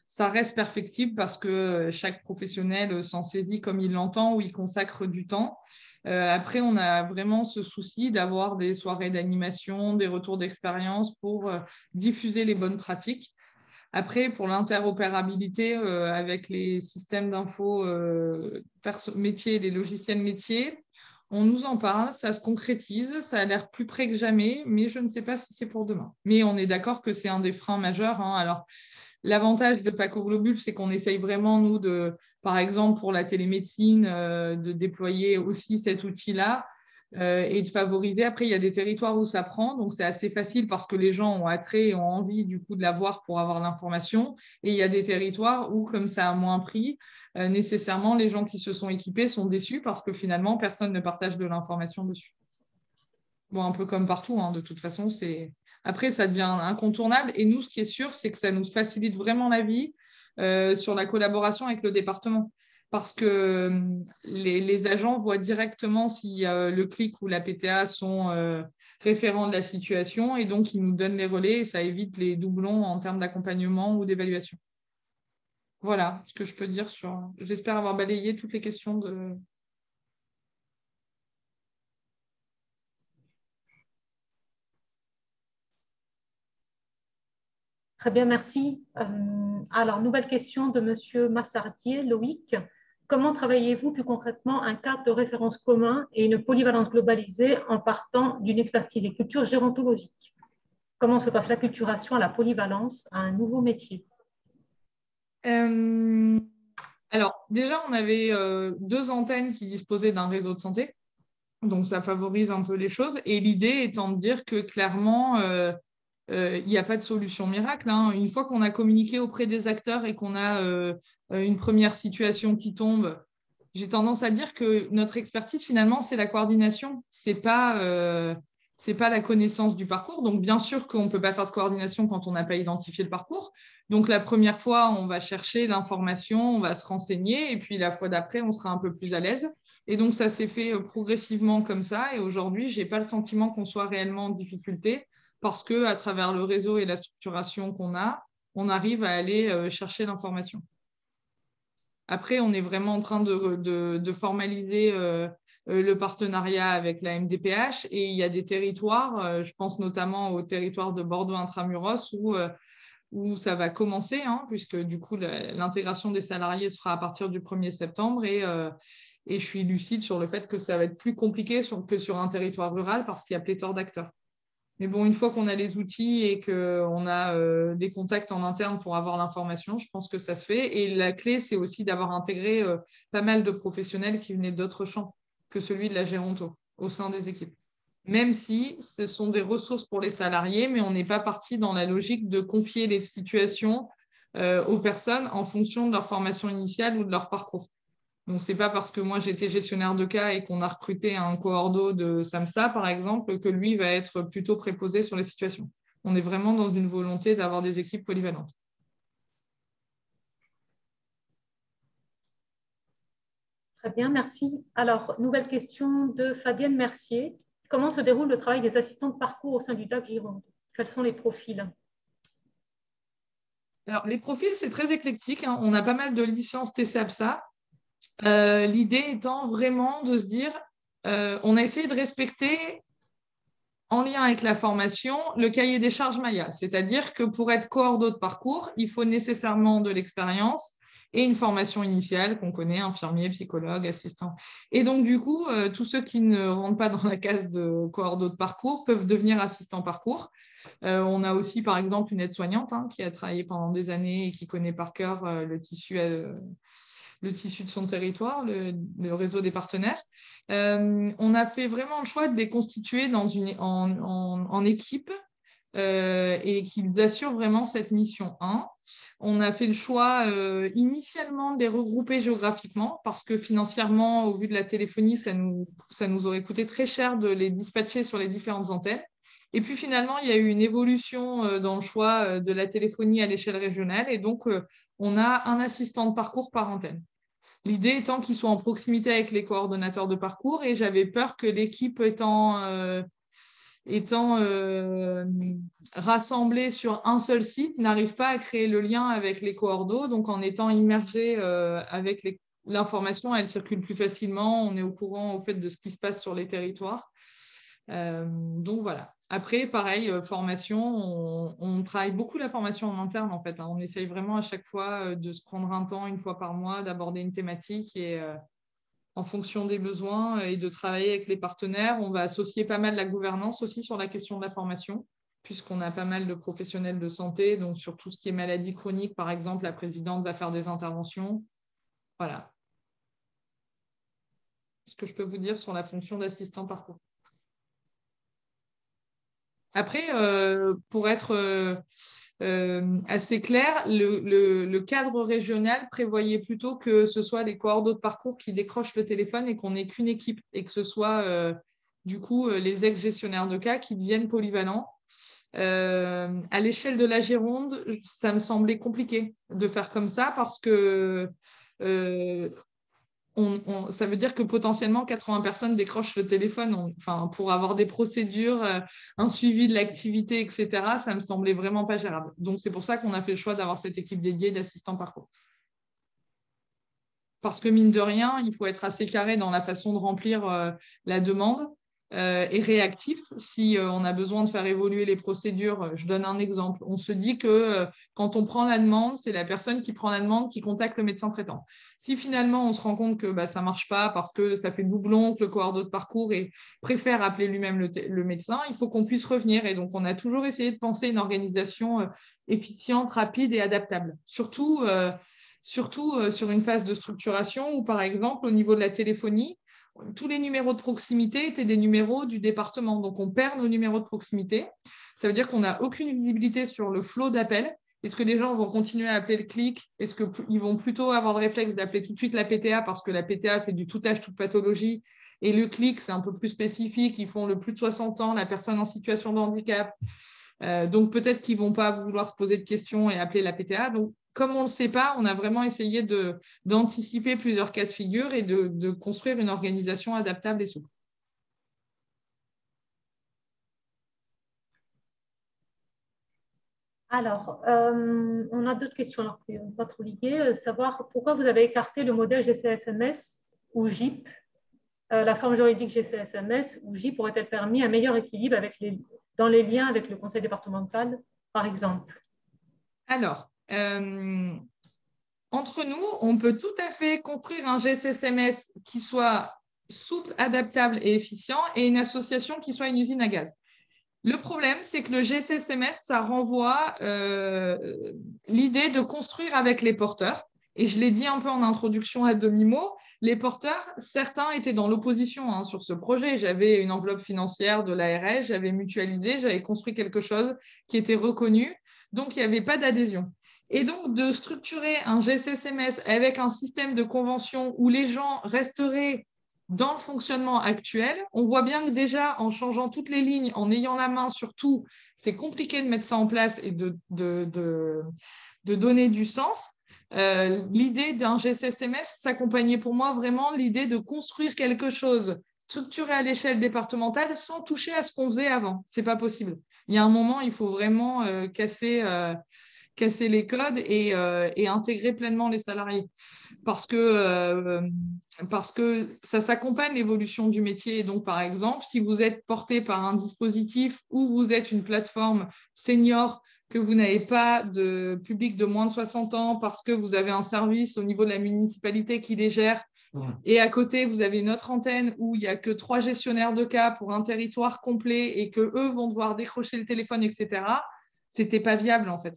Ça reste perfectible parce que chaque professionnel s'en saisit comme il l'entend ou il consacre du temps. Après, on a vraiment ce souci d'avoir des soirées d'animation, des retours d'expérience pour diffuser les bonnes pratiques. Après, pour l'interopérabilité avec les systèmes d'info métiers, les logiciels métiers, on nous en parle, ça se concrétise, ça a l'air plus près que jamais, mais je ne sais pas si c'est pour demain. Mais on est d'accord que c'est un des freins majeurs. Alors, l'avantage de Pacoglobule, c'est qu'on essaye vraiment, nous, par exemple, pour la télémédecine, de déployer aussi cet outil-là et de favoriser. Après, il y a des territoires où ça prend, donc c'est assez facile parce que les gens ont attrait et ont envie du coup de l'avoir pour avoir l'information. Et il y a des territoires où, comme ça a moins pris, nécessairement, les gens qui se sont équipés sont déçus parce que finalement, personne ne partage de l'information dessus. Bon, un peu comme partout, hein, de toute façon, c'est... Après, ça devient incontournable. Et nous, ce qui est sûr, c'est que ça nous facilite vraiment la vie sur la collaboration avec le département. Parce que les agents voient directement si le CLIC ou la PTA sont référents de la situation et donc ils nous donnent les relais et ça évite les doublons en termes d'accompagnement ou d'évaluation. Voilà ce que je peux dire sur... J'espère avoir balayé toutes les questions de... Très bien, merci. Alors, nouvelle question de Monsieur Massardier, Loïc. Comment travaillez-vous plus concrètement un cadre de référence commun et une polyvalence globalisée en partant d'une expertise et culture gérontologique? Comment se passe l'acculturation à la polyvalence à un nouveau métier? Alors, déjà, on avait 2 antennes qui disposaient d'un réseau de santé. Donc, ça favorise un peu les choses. Et l'idée étant de dire que clairement, il n'y a pas de solution miracle, hein. Une fois qu'on a communiqué auprès des acteurs et qu'on a une première situation qui tombe, j'ai tendance à dire que notre expertise, finalement, c'est la coordination. C'est pas la connaissance du parcours. Donc, bien sûr qu'on ne peut pas faire de coordination quand on n'a pas identifié le parcours. Donc, la première fois, on va chercher l'information, on va se renseigner. Et puis, la fois d'après, on sera un peu plus à l'aise. Et donc, ça s'est fait progressivement comme ça. Et aujourd'hui, je n'ai pas le sentiment qu'on soit réellement en difficulté parce qu'à travers le réseau et la structuration qu'on a, on arrive à aller chercher l'information. Après, on est vraiment en train de formaliser le partenariat avec la MDPH et il y a des territoires, je pense notamment au territoire de Bordeaux Intramuros où ça va commencer, hein, puisque du coup, l'intégration des salariés se fera à partir du 1er septembre et je suis lucide sur le fait que ça va être plus compliqué que sur un territoire rural parce qu'il y a pléthore d'acteurs. Mais bon, une fois qu'on a les outils et qu'on a des contacts en interne pour avoir l'information, je pense que ça se fait. Et la clé, c'est aussi d'avoir intégré pas mal de professionnels qui venaient d'autres champs que celui de la géronto au sein des équipes. Même si ce sont des ressources pour les salariés, mais on n'est pas parti dans la logique de confier les situations aux personnes en fonction de leur formation initiale ou de leur parcours. Donc, ce n'est pas parce que moi, j'étais gestionnaire de cas et qu'on a recruté un coordo de SAMSA, par exemple, que lui va être plutôt préposé sur les situations. On est vraiment dans une volonté d'avoir des équipes polyvalentes. Très bien, merci. Alors, nouvelle question de Fabienne Mercier. Comment se déroule le travail des assistants de parcours au sein du DAC Gironde? Quels sont les profils? Alors, les profils, c'est très éclectique, hein. On a pas mal de licences TCAPSA. L'idée étant vraiment de se dire, on a essayé de respecter, en lien avec la formation, le cahier des charges Maya. C'est-à-dire que pour être coordo de parcours, il faut nécessairement de l'expérience et une formation initiale qu'on connaît, infirmier, psychologue, assistant. Et donc, du coup, tous ceux qui ne rentrent pas dans la case de coordo de parcours peuvent devenir assistants parcours. On a aussi, par exemple, une aide-soignante qui a travaillé pendant des années et qui connaît par cœur le tissu de son territoire, le réseau des partenaires. On a fait vraiment le choix de les constituer en équipe et qu'ils assurent vraiment cette mission 1. On a fait le choix initialement de les regrouper géographiquement parce que financièrement, au vu de la téléphonie, ça nous aurait coûté très cher de les dispatcher sur les différentes antennes. Et puis finalement, il y a eu une évolution dans le choix de la téléphonie à l'échelle régionale et donc on a un assistant de parcours par antenne. L'idée étant qu'ils soient en proximité avec les coordonnateurs de parcours et j'avais peur que l'équipe étant rassemblée sur un seul site n'arrive pas à créer le lien avec les coordos. Donc en étant immergée avec l'information, elle circule plus facilement, on est au courant au fait de ce qui se passe sur les territoires. Donc voilà. Après, pareil, formation, on travaille beaucoup la formation en interne en fait. On essaye vraiment à chaque fois de se prendre un temps, une fois par mois, d'aborder une thématique et en fonction des besoins et de travailler avec les partenaires. On va associer pas mal la gouvernance aussi sur la question de la formation, puisqu'on a pas mal de professionnels de santé. Donc sur tout ce qui est maladie chronique, par exemple, la présidente va faire des interventions. Voilà ce que je peux vous dire sur la fonction d'assistant parcours. Après, pour être assez clair, le cadre régional prévoyait plutôt que ce soit les coordonnées de parcours qui décrochent le téléphone et qu'on n'ait qu'une équipe et que ce soit du coup les ex-gestionnaires de cas qui deviennent polyvalents. À l'échelle de la Gironde, ça me semblait compliqué de faire comme ça parce que ça veut dire que potentiellement 80 personnes décrochent le téléphone. Pour avoir des procédures, un suivi de l'activité, etc., ça me semblait vraiment pas gérable. Donc, c'est pour ça qu'on a fait le choix d'avoir cette équipe dédiée d'assistants parcours. Parce que mine de rien, il faut être assez carré dans la façon de remplir la demande et réactif si on a besoin de faire évoluer les procédures. Je donne un exemple. On se dit que quand on prend la demande, c'est la personne qui prend la demande qui contacte le médecin traitant. Si finalement on se rend compte que ça ne marche pas parce que ça fait doublon, que le coordonnateur de parcours préfère appeler lui-même le médecin, il faut qu'on puisse revenir. Et donc, on a toujours essayé de penser une organisation efficiente, rapide et adaptable. Surtout sur une phase de structuration où, par exemple, au niveau de la téléphonie, tous les numéros de proximité étaient des numéros du département. Donc, on perd nos numéros de proximité. Ça veut dire qu'on n'a aucune visibilité sur le flot d'appels. Est-ce que les gens vont continuer à appeler le clic? Est-ce qu'ils vont plutôt avoir le réflexe d'appeler tout de suite la PTA parce que la PTA fait du tout âge, toute pathologie et le clic, c'est un peu plus spécifique. Ils font le plus de 60 ans, la personne en situation de handicap. Donc, peut-être qu'ils ne vont pas vouloir se poser de questions et appeler la PTA. Donc, comme on ne le sait pas, on a vraiment essayé d'anticiper plusieurs cas de figure et de construire une organisation adaptable et souple. Alors, on a d'autres questions alors, qui ne sont pas trop liées. Savoir pourquoi vous avez écarté le modèle GCSMS ou GIP. La forme juridique GCSMS ou GIP aurait-elle permis un meilleur équilibre dans les liens avec le conseil départemental, par exemple? Alors, entre nous, on peut tout à fait construire un GCSMS qui soit souple, adaptable et efficient et une association qui soit une usine à gaz. Le problème, c'est que le GCSMS, ça renvoie l'idée de construire avec les porteurs. Et je l'ai dit un peu en introduction à demi-mot, les porteurs, certains étaient dans l'opposition sur ce projet. J'avais une enveloppe financière de l'ARS, j'avais mutualisé, j'avais construit quelque chose qui était reconnu. Donc, il n'y avait pas d'adhésion. Et donc, de structurer un GCSMS avec un système de convention où les gens resteraient dans le fonctionnement actuel, on voit bien que déjà, en changeant toutes les lignes, en ayant la main sur tout, c'est compliqué de mettre ça en place et de donner du sens. l'idée d'un GSSMS s'accompagnait pour moi vraiment l'idée de construire quelque chose structuré à l'échelle départementale sans toucher à ce qu'on faisait avant. C'est pas possible. Il y a un moment, il faut vraiment casser les codes et intégrer pleinement les salariés. Parce que ça s'accompagne l'évolution du métier. Et donc, par exemple, si vous êtes porté par un dispositif ou vous êtes une plateforme senior, que vous n'avez pas de public de moins de 60 ans parce que vous avez un service au niveau de la municipalité qui les gère, et à côté, vous avez une autre antenne où il n'y a que 3 gestionnaires de cas pour un territoire complet et qu'eux vont devoir décrocher le téléphone, etc., c'était pas viable en fait.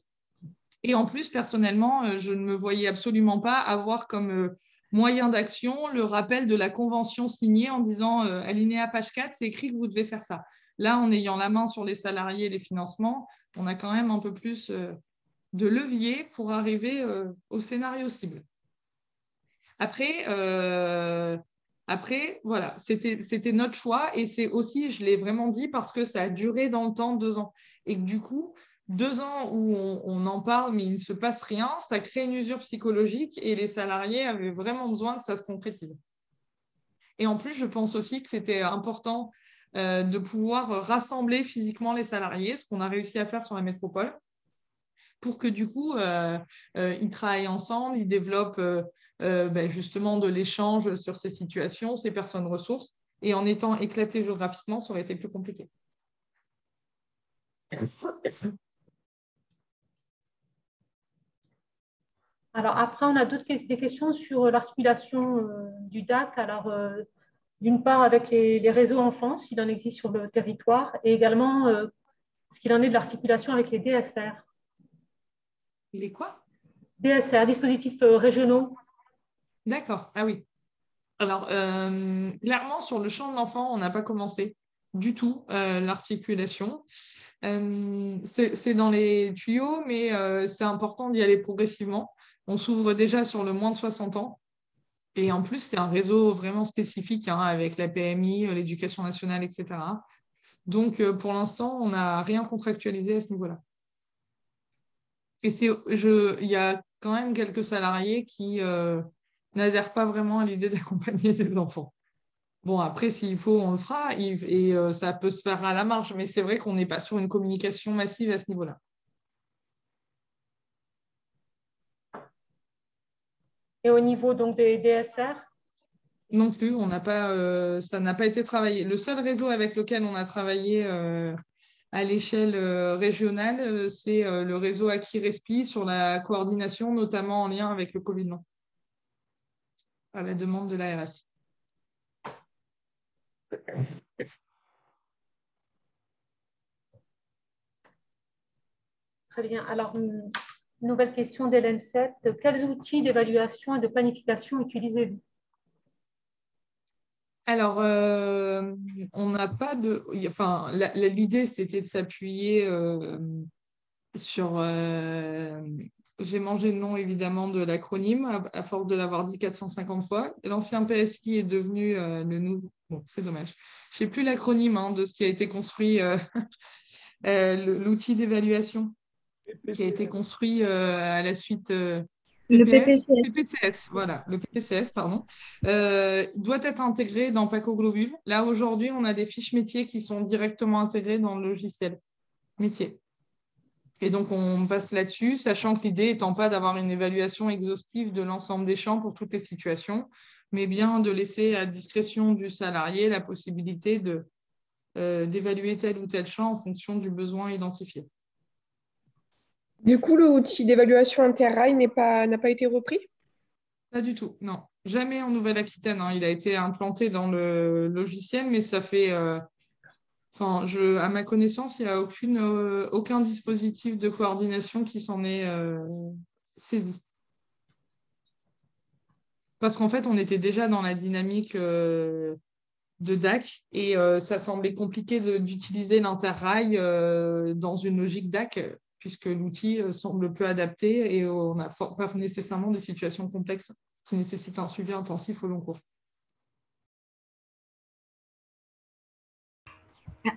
Et en plus, personnellement, je ne me voyais absolument pas avoir comme moyen d'action le rappel de la convention signée en disant alinéa page 4, c'est écrit que vous devez faire ça. Là, en ayant la main sur les salariés et les financements, on a quand même un peu plus de levier pour arriver au scénario cible. Après, voilà, c'était notre choix et c'est aussi, je l'ai vraiment dit, parce que ça a duré dans le temps 2 ans. Et que du coup, 2 ans où on en parle, mais il ne se passe rien, ça crée une usure psychologique et les salariés avaient vraiment besoin que ça se concrétise. Et en plus, je pense aussi que c'était important de pouvoir rassembler physiquement les salariés, ce qu'on a réussi à faire sur la métropole, pour que du coup, ils travaillent ensemble, ils développent justement de l'échange sur ces situations, ces personnes ressources. Et en étant éclatés géographiquement, ça aurait été plus compliqué. Alors après, on a des questions sur l'articulation du DAC. Alors, d'une part, avec les réseaux enfants, s'il en existe sur le territoire, et également ce qu'il en est de l'articulation avec les DSR. Les quoi? DSR, dispositifs régionaux. D'accord, ah oui. Alors, clairement, sur le champ de l'enfant, on n'a pas commencé du tout l'articulation. C'est dans les tuyaux, mais c'est important d'y aller progressivement. On s'ouvre déjà sur le moins de 60 ans. Et en plus, c'est un réseau vraiment spécifique avec la PMI, l'éducation nationale, etc. Donc, pour l'instant, on n'a rien contractualisé à ce niveau-là. Et il y a quand même quelques salariés qui n'adhèrent pas vraiment à l'idée d'accompagner des enfants. Bon, après, s'il faut, on le fera et ça peut se faire à la marge, mais c'est vrai qu'on n'est pas sur une communication massive à ce niveau-là. Et au niveau donc des DSR? Non plus, ça n'a pas été travaillé. Le seul réseau avec lequel on a travaillé à l'échelle régionale, c'est le réseau Acquis Respi sur la coordination, notamment en lien avec le Covid-19, à la demande de la RSI. Très bien. Alors, nouvelle question d'Hélène 7. Quels outils d'évaluation et de planification utilisez-vous? Alors, on n'a pas de... Enfin, l'idée, c'était de s'appuyer sur... j'ai mangé le nom, évidemment, de l'acronyme, à force de l'avoir dit 450 fois. L'ancien PSI est devenu le nouveau... Bon, c'est dommage. Je ne sais plus l'acronyme de ce qui a été construit, l'outil d'évaluation qui a été construit à la suite... Le PPCS. PPCS, voilà, le PPCS, pardon, doit être intégré dans Paco Globule. Là, aujourd'hui, on a des fiches métiers qui sont directement intégrées dans le logiciel métier. Et donc, on passe là-dessus, sachant que l'idée étant pas d'avoir une évaluation exhaustive de l'ensemble des champs pour toutes les situations, mais bien de laisser à discrétion du salarié la possibilité d'évaluer tel ou tel champ en fonction du besoin identifié. Du coup, l'outil d'évaluation interrail n'a pas été repris? Pas du tout, non. Jamais en Nouvelle-Aquitaine. Il a été implanté dans le logiciel, mais ça fait... à ma connaissance, il n'y a aucun dispositif de coordination qui s'en est saisi. Parce qu'en fait, on était déjà dans la dynamique de DAC et ça semblait compliqué d'utiliser l'interrail dans une logique DAC, puisque l'outil semble peu adapté et on n'a pas nécessairement des situations complexes qui nécessitent un suivi intensif au long cours.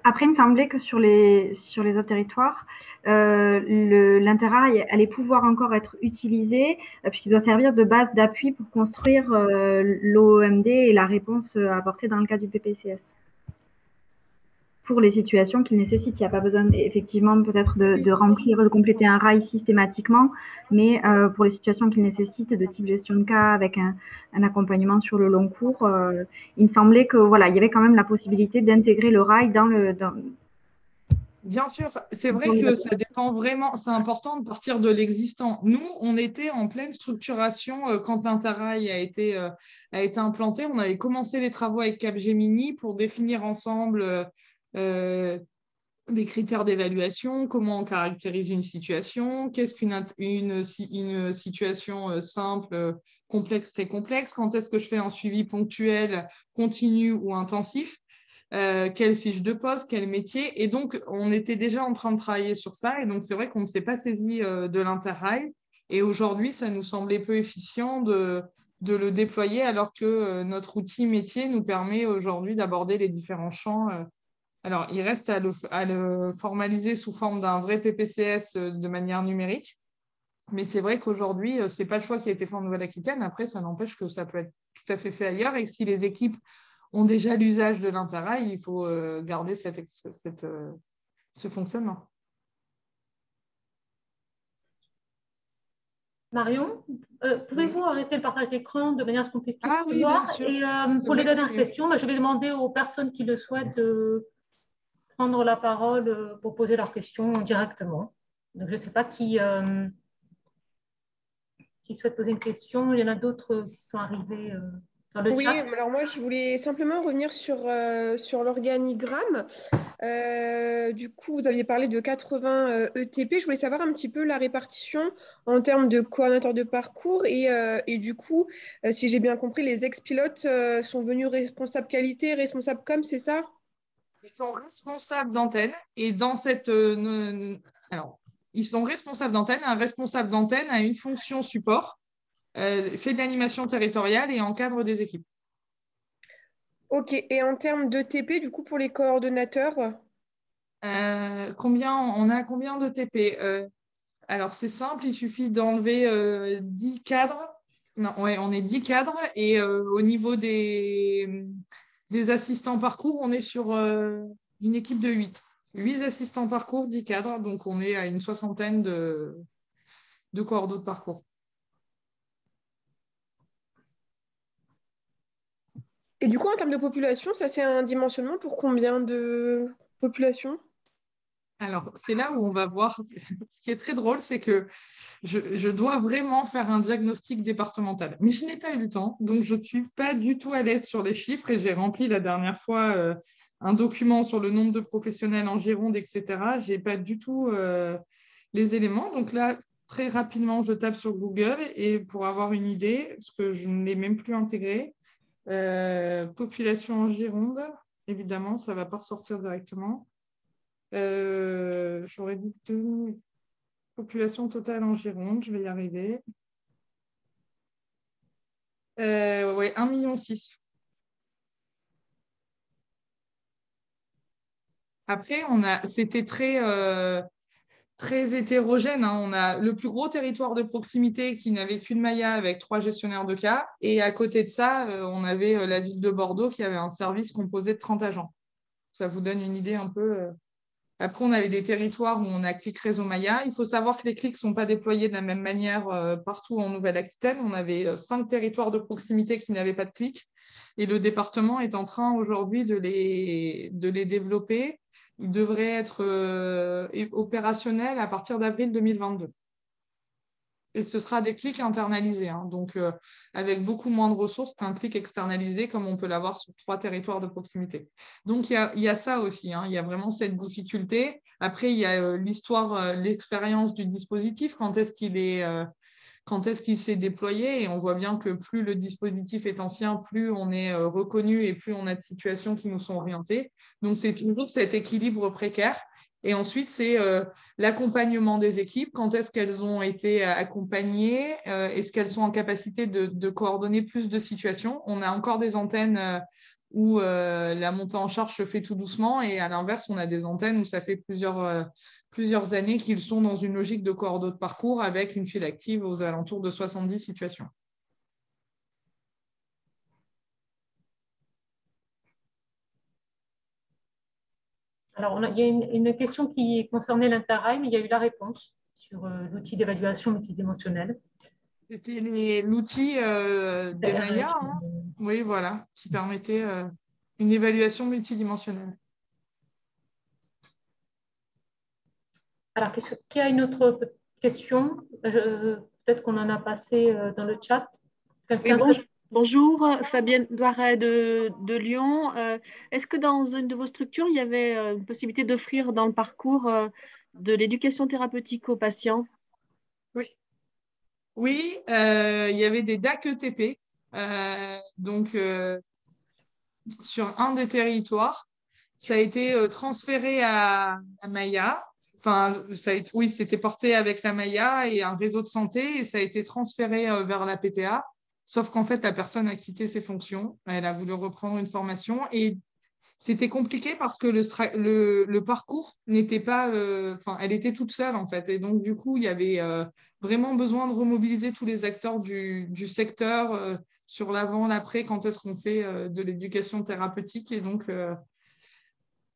Après, il me semblait que sur les autres territoires, l'interrail allait pouvoir encore être utilisé, puisqu'il doit servir de base d'appui pour construire l'OEMD et la réponse apportée dans le cas du PPCS. Pour les situations qu'il nécessite. Il n'y a pas besoin, effectivement, peut-être de remplir, de compléter un rail systématiquement, mais pour les situations qu'il nécessite, de type gestion de cas avec un accompagnement sur le long cours, il me semblait que voilà, il y avait quand même la possibilité d'intégrer le rail dans le. Bien sûr, c'est vrai que ça dépend vraiment, c'est important de partir de l'existant. Nous, on était en pleine structuration quand l'Interrail a été implanté. On avait commencé les travaux avec Capgemini pour définir ensemble les critères d'évaluation, comment on caractérise une situation, qu'est-ce une situation simple, complexe, très complexe, quand est-ce que je fais un suivi ponctuel, continu ou intensif. Quelle fiche de poste, quel métier. Et donc, on était déjà en train de travailler sur ça. Et donc, c'est vrai qu'on ne s'est pas saisi de l'Interrail. Et aujourd'hui, ça nous semblait peu efficient de le déployer alors que notre outil métier nous permet aujourd'hui d'aborder les différents champs. Alors, il reste à le formaliser sous forme d'un vrai PPCS de manière numérique. Mais c'est vrai qu'aujourd'hui, ce n'est pas le choix qui a été fait en Nouvelle-Aquitaine. Après, ça n'empêche que ça peut être tout à fait fait ailleurs et que si les équipes ont déjà l'usage de l'Interrail, il faut garder ce fonctionnement. Marion, pouvez-vous arrêter le partage d'écran de manière à ce qu'on puisse tous se oui, voir? bien sûr. Et pour les dernières questions, je vais demander aux personnes qui le souhaitent de prendre la parole pour poser leurs questions directement. Donc, je ne sais pas qui souhaite poser une question. Il y en a d'autres qui sont arrivés dans le Oui, chat. alors moi, je voulais simplement revenir sur l'organigramme. Du coup, vous aviez parlé de 80 ETP. Je voulais savoir un petit peu la répartition en termes de coordinateurs de parcours. Et du coup, si j'ai bien compris, les ex-pilotes sont venus responsables qualité, responsables com, c'est ça? Ils sont responsables d'antenne. Et dans cette... alors, ils sont responsables d'antenne. Un responsable d'antenne a une fonction support, fait de l'animation territoriale et encadre des équipes. Ok, et en termes d'ETP, du coup, pour les coordonnateurs? On a combien de TP alors, c'est simple, il suffit d'enlever 10 cadres. Non, ouais, on est 10 cadres. Et au niveau des assistants parcours, on est sur une équipe de 8. 8 assistants parcours, 10 cadres. Donc, on est à une soixantaine de coordonnées de parcours. Et du coup, en termes de population, ça, c'est un dimensionnement pour combien de population? Alors, c'est là où on va voir. Ce qui est très drôle, c'est que je dois vraiment faire un diagnostic départemental. Mais je n'ai pas eu le temps, donc je ne suis pas du tout à l'aise sur les chiffres et j'ai rempli la dernière fois un document sur le nombre de professionnels en Gironde, etc. Je n'ai pas du tout les éléments. Donc là, très rapidement, je tape sur Google et pour avoir une idée, parce que je ne l'ai même plus intégré, population en Gironde, évidemment, ça ne va pas ressortir directement. J'aurais dit population totale en Gironde, je vais y arriver. Ouais, 1,6 million. Après, c'était très hétérogène. Hein. On a le plus gros territoire de proximité qui n'avait qu'une Maya avec 3 gestionnaires de cas. Et à côté de ça, on avait la ville de Bordeaux qui avait un service composé de 30 agents. Ça vous donne une idée un peu. Après, on avait des territoires où on a Clic Réseau Maya. Il faut savoir que les clics ne sont pas déployés de la même manière partout en Nouvelle-Aquitaine. On avait 5 territoires de proximité qui n'avaient pas de clics. Et le département est en train aujourd'hui de les développer. Ils devraient être opérationnels à partir d'avril 2022. Et ce sera des clics internalisés, hein. Donc avec beaucoup moins de ressources qu'un clic externalisé comme on peut l'avoir sur 3 territoires de proximité. Donc il y a ça aussi, hein. Il y a vraiment cette difficulté. Après, il y a l'histoire, l'expérience du dispositif, quand est-ce qu'il s'est déployé, et on voit bien que plus le dispositif est ancien, plus on est reconnu et plus on a de situations qui nous sont orientées. Donc c'est toujours cet équilibre précaire. Et ensuite, c'est l'accompagnement des équipes. Quand est-ce qu'elles ont été accompagnées? Est-ce qu'elles sont en capacité de coordonner plus de situations? On a encore des antennes où la montée en charge se fait tout doucement. Et à l'inverse, on a des antennes où ça fait plusieurs années qu'ils sont dans une logique de cohorte de parcours avec une file active aux alentours de 70 situations. Alors, il y a une question qui concernait l'Interrail, mais il y a eu la réponse sur l'outil d'évaluation multidimensionnelle. C'était l'outil des Maya, hein. Oui, voilà, qui permettait une évaluation multidimensionnelle. Alors, qu'il y a une autre question? Peut-être qu'on en a passé dans le chat. Bonjour, Fabienne Douaret de Lyon. Est-ce que dans une de vos structures, il y avait une possibilité d'offrir dans le parcours de l'éducation thérapeutique aux patients? Oui. Oui, il y avait des DAC ETP, sur un des territoires. Ça a été transféré à Maya. Enfin, oui, c'était porté avec la Maya et un réseau de santé et ça a été transféré vers la PTA. Sauf qu'en fait, la personne a quitté ses fonctions. Elle a voulu reprendre une formation et c'était compliqué parce que le parcours n'était pas... elle était toute seule, en fait. Et donc, du coup, il y avait vraiment besoin de remobiliser tous les acteurs du secteur sur l'avant, l'après, quand est-ce qu'on fait de l'éducation thérapeutique. Et donc,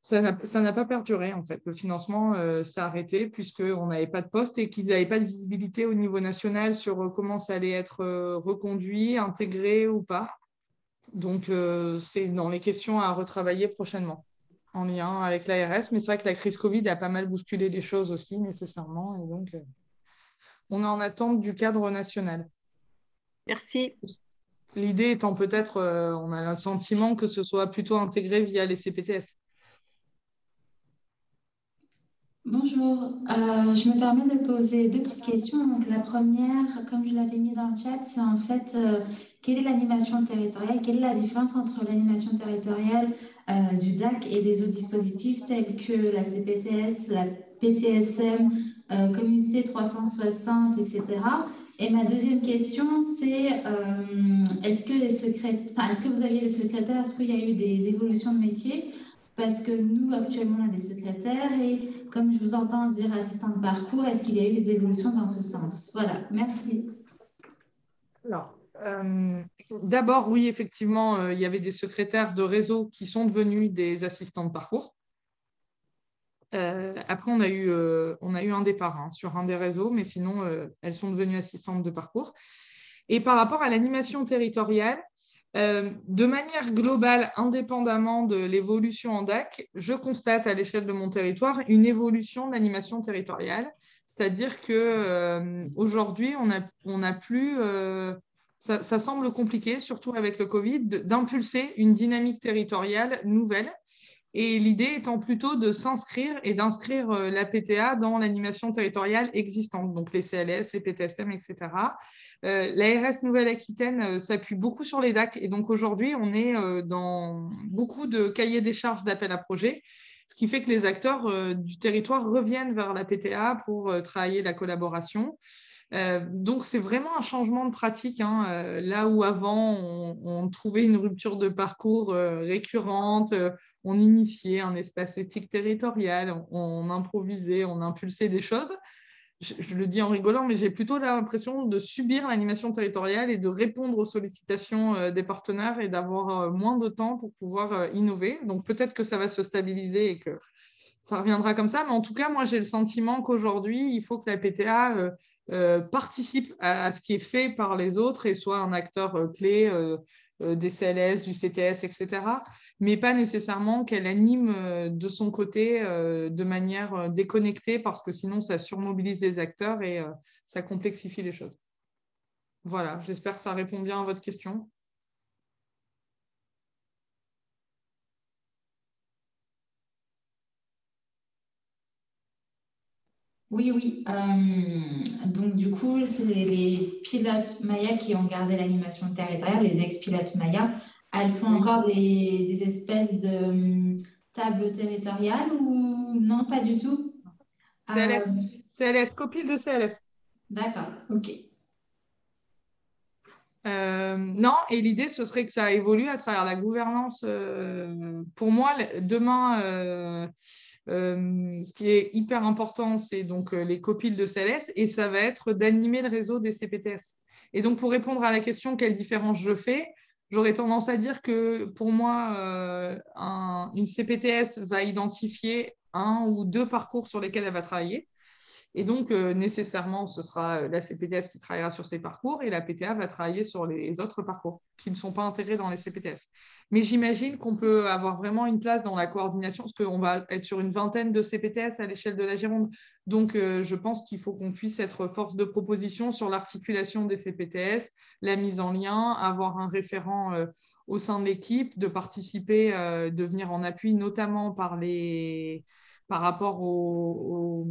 ça n'a pas perduré, en fait. Le financement s'est arrêté puisqu'on n'avait pas de poste et qu'ils n'avaient pas de visibilité au niveau national sur comment ça allait être reconduit, intégré ou pas. Donc, c'est dans les questions à retravailler prochainement en lien avec l'ARS. Mais c'est vrai que la crise Covid a pas mal bousculé les choses aussi, nécessairement. Et donc, on est en attente du cadre national. Merci. L'idée étant peut-être, on a le sentiment que ce soit plutôt intégré via les CPTS. Bonjour, je me permets de poser deux petites questions. Donc, la première, comme je l'avais mis dans le chat, c'est en fait quelle est l'animation territoriale, quelle est la différence entre l'animation territoriale du DAC et des autres dispositifs tels que la CPTS, la PTSM, Communauté 360, etc. Et ma deuxième question, c'est est-ce que vous aviez des secrétaires, est-ce qu'il y a eu des évolutions de métier? Parce que nous, actuellement, on a des secrétaires et comme je vous entends dire assistant de parcours, est-ce qu'il y a eu des évolutions dans ce sens? Voilà, merci. Alors, d'abord, oui, effectivement, il y avait des secrétaires de réseau qui sont devenus des assistants de parcours. Après, on a eu un départ sur un des réseaux, mais sinon, elles sont devenues assistantes de parcours. Et par rapport à l'animation territoriale, de manière globale, indépendamment de l'évolution en DAC, je constate à l'échelle de mon territoire une évolution de l'animation territoriale. C'est-à-dire qu'aujourd'hui, on n'a plus... ça semble compliqué, surtout avec le Covid, d'impulser une dynamique territoriale nouvelle. Et l'idée étant plutôt de s'inscrire et d'inscrire la PTA dans l'animation territoriale existante, donc les CLS, les PTSM, etc. L'ARS Nouvelle-Aquitaine s'appuie beaucoup sur les DAC et donc aujourd'hui, on est dans beaucoup de cahiers des charges d'appel à projet, ce qui fait que les acteurs du territoire reviennent vers la PTA pour travailler la collaboration. Donc, c'est vraiment un changement de pratique. Là où avant, on trouvait une rupture de parcours récurrente, on initiait un espace éthique territorial, on improvisait, on impulsait des choses. Je le dis en rigolant, mais j'ai plutôt l'impression de subir l'animation territoriale et de répondre aux sollicitations des partenaires et d'avoir moins de temps pour pouvoir innover. Donc, peut-être que ça va se stabiliser et que ça reviendra comme ça. Mais en tout cas, moi, j'ai le sentiment qu'aujourd'hui, il faut que la PTA participe à ce qui est fait par les autres et soit un acteur clé des CLS, du CTS, etc. Mais pas nécessairement qu'elle anime de son côté de manière déconnectée parce que sinon, ça surmobilise les acteurs et ça complexifie les choses. Voilà, j'espère que ça répond bien à votre question. Oui, oui. Donc, du coup, c'est les pilotes Maya qui ont gardé l'animation territoriale, les ex-pilotes Maya. Elles font encore des espèces de tables territoriales ou non, pas du tout? CLS, copile de CLS. D'accord, ok. Non, et l'idée, ce serait que ça évolue à travers la gouvernance. Pour moi, demain, ce qui est hyper important, c'est donc les copiles de CLS, et ça va être d'animer le réseau des CPTS. Et donc, pour répondre à la question quelle différence je fais, j'aurais tendance à dire que pour moi, une CPTS va identifier un ou deux parcours sur lesquels elle va travailler. Et donc, nécessairement, ce sera la CPTS qui travaillera sur ces parcours et la PTA va travailler sur les autres parcours qui ne sont pas intégrés dans les CPTS. Mais j'imagine qu'on peut avoir vraiment une place dans la coordination parce qu'on va être sur une vingtaine de CPTS à l'échelle de la Gironde. Donc, je pense qu'il faut qu'on puisse être force de proposition sur l'articulation des CPTS, la mise en lien, avoir un référent au sein de l'équipe, de participer, de venir en appui, notamment par rapport aux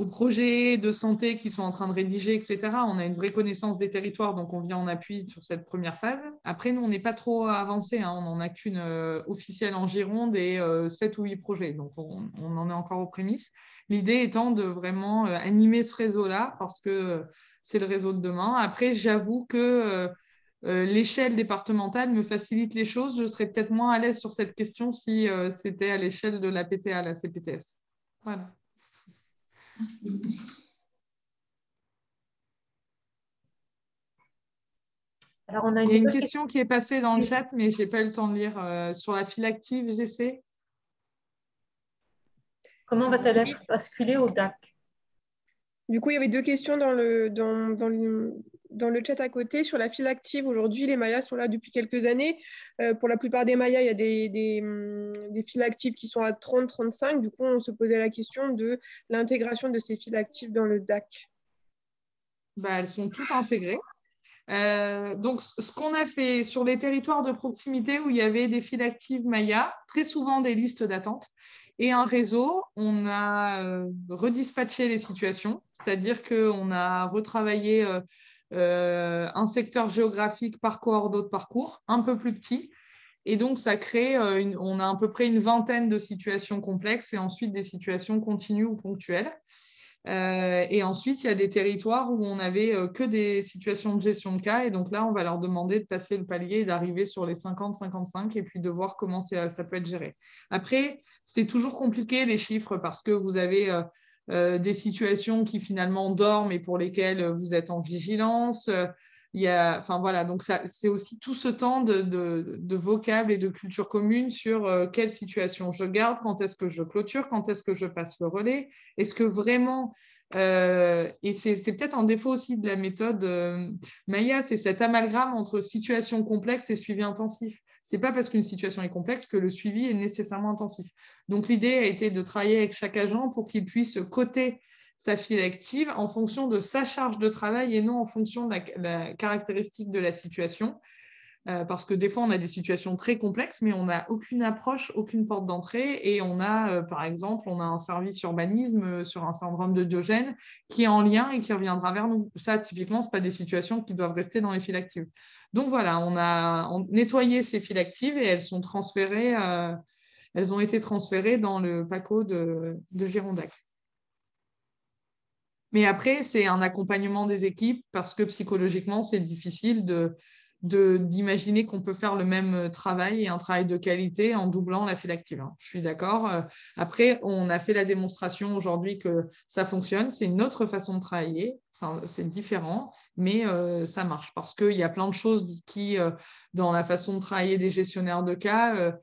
projets de santé qui sont en train de rédiger, etc. On a une vraie connaissance des territoires, donc on vient en appui sur cette première phase. Après, nous, on n'est pas trop avancé, hein. On n'en a qu'une officielle en Gironde et 7 ou 8 projets, donc on en est encore aux prémices. L'idée étant de vraiment animer ce réseau-là, parce que c'est le réseau de demain. Après, j'avoue que l'échelle départementale me facilite les choses. Je serais peut-être moins à l'aise sur cette question si c'était à l'échelle de la PTA, la CPTS. Voilà. Merci. Alors, on a Il y a une question qui est passée dans le chat, mais je n'ai pas eu le temps de lire. Sur la file active, j'essaie. Comment va-t-elle être basculée au DAC? Du coup, il y avait deux questions dans le chat à côté. Sur la file active, aujourd'hui, les Mayas sont là depuis quelques années. Pour la plupart des Mayas, il y a des files actives qui sont à 30-35. Du coup, on se posait la question de l'intégration de ces files actives dans le DAC. Bah, elles sont toutes intégrées. Donc, ce qu'on a fait sur les territoires de proximité où il y avait des files actives Maya, très souvent des listes d'attente et un réseau, on a redispatché les situations, c'est-à-dire qu'on a retravaillé un secteur géographique par cohorte de parcours, un peu plus petit. Et donc, ça crée, on a à peu près une vingtaine de situations complexes et ensuite des situations continues ou ponctuelles. Et ensuite, il y a des territoires où on n'avait que des situations de gestion de cas. Et donc là, on va leur demander de passer le palier et d'arriver sur les 50-55 et puis de voir comment ça peut être géré. Après, c'est toujours compliqué les chiffres parce que vous avez des situations qui finalement dorment et pour lesquelles vous êtes en vigilance. Enfin voilà, donc c'est aussi tout ce temps de vocable et de culture commune sur quelle situation je garde, quand est-ce que je clôture, quand est-ce que je passe le relais. Est-ce que vraiment, et c'est peut-être un défaut aussi de la méthode Maya, c'est cet amalgame entre situation complexe et suivi intensif. C'est pas parce qu'une situation est complexe que le suivi est nécessairement intensif. Donc l'idée a été de travailler avec chaque agent pour qu'il puisse coter sa file active en fonction de sa charge de travail et non en fonction de la caractéristique de la situation. Parce que des fois, on a des situations très complexes, mais on n'a aucune approche, aucune porte d'entrée. Et on a, par exemple, on a un service urbanisme sur un syndrome de Diogène qui est en lien et qui reviendra vers nous. Ça, typiquement, ce pas des situations qui doivent rester dans les files actives. Donc voilà, on a nettoyé ces files actives et elles sont transférées, elles ont été transférées dans le PACO de Girondac. Mais après, c'est un accompagnement des équipes parce que psychologiquement, c'est difficile d'imaginer qu'on peut faire le même travail et un travail de qualité en doublant la file active. Hein. Je suis d'accord. Après, on a fait la démonstration aujourd'hui que ça fonctionne. C'est une autre façon de travailler. C'est différent, mais ça marche parce qu'il y a plein de choses qui, dans la façon de travailler des gestionnaires de cas,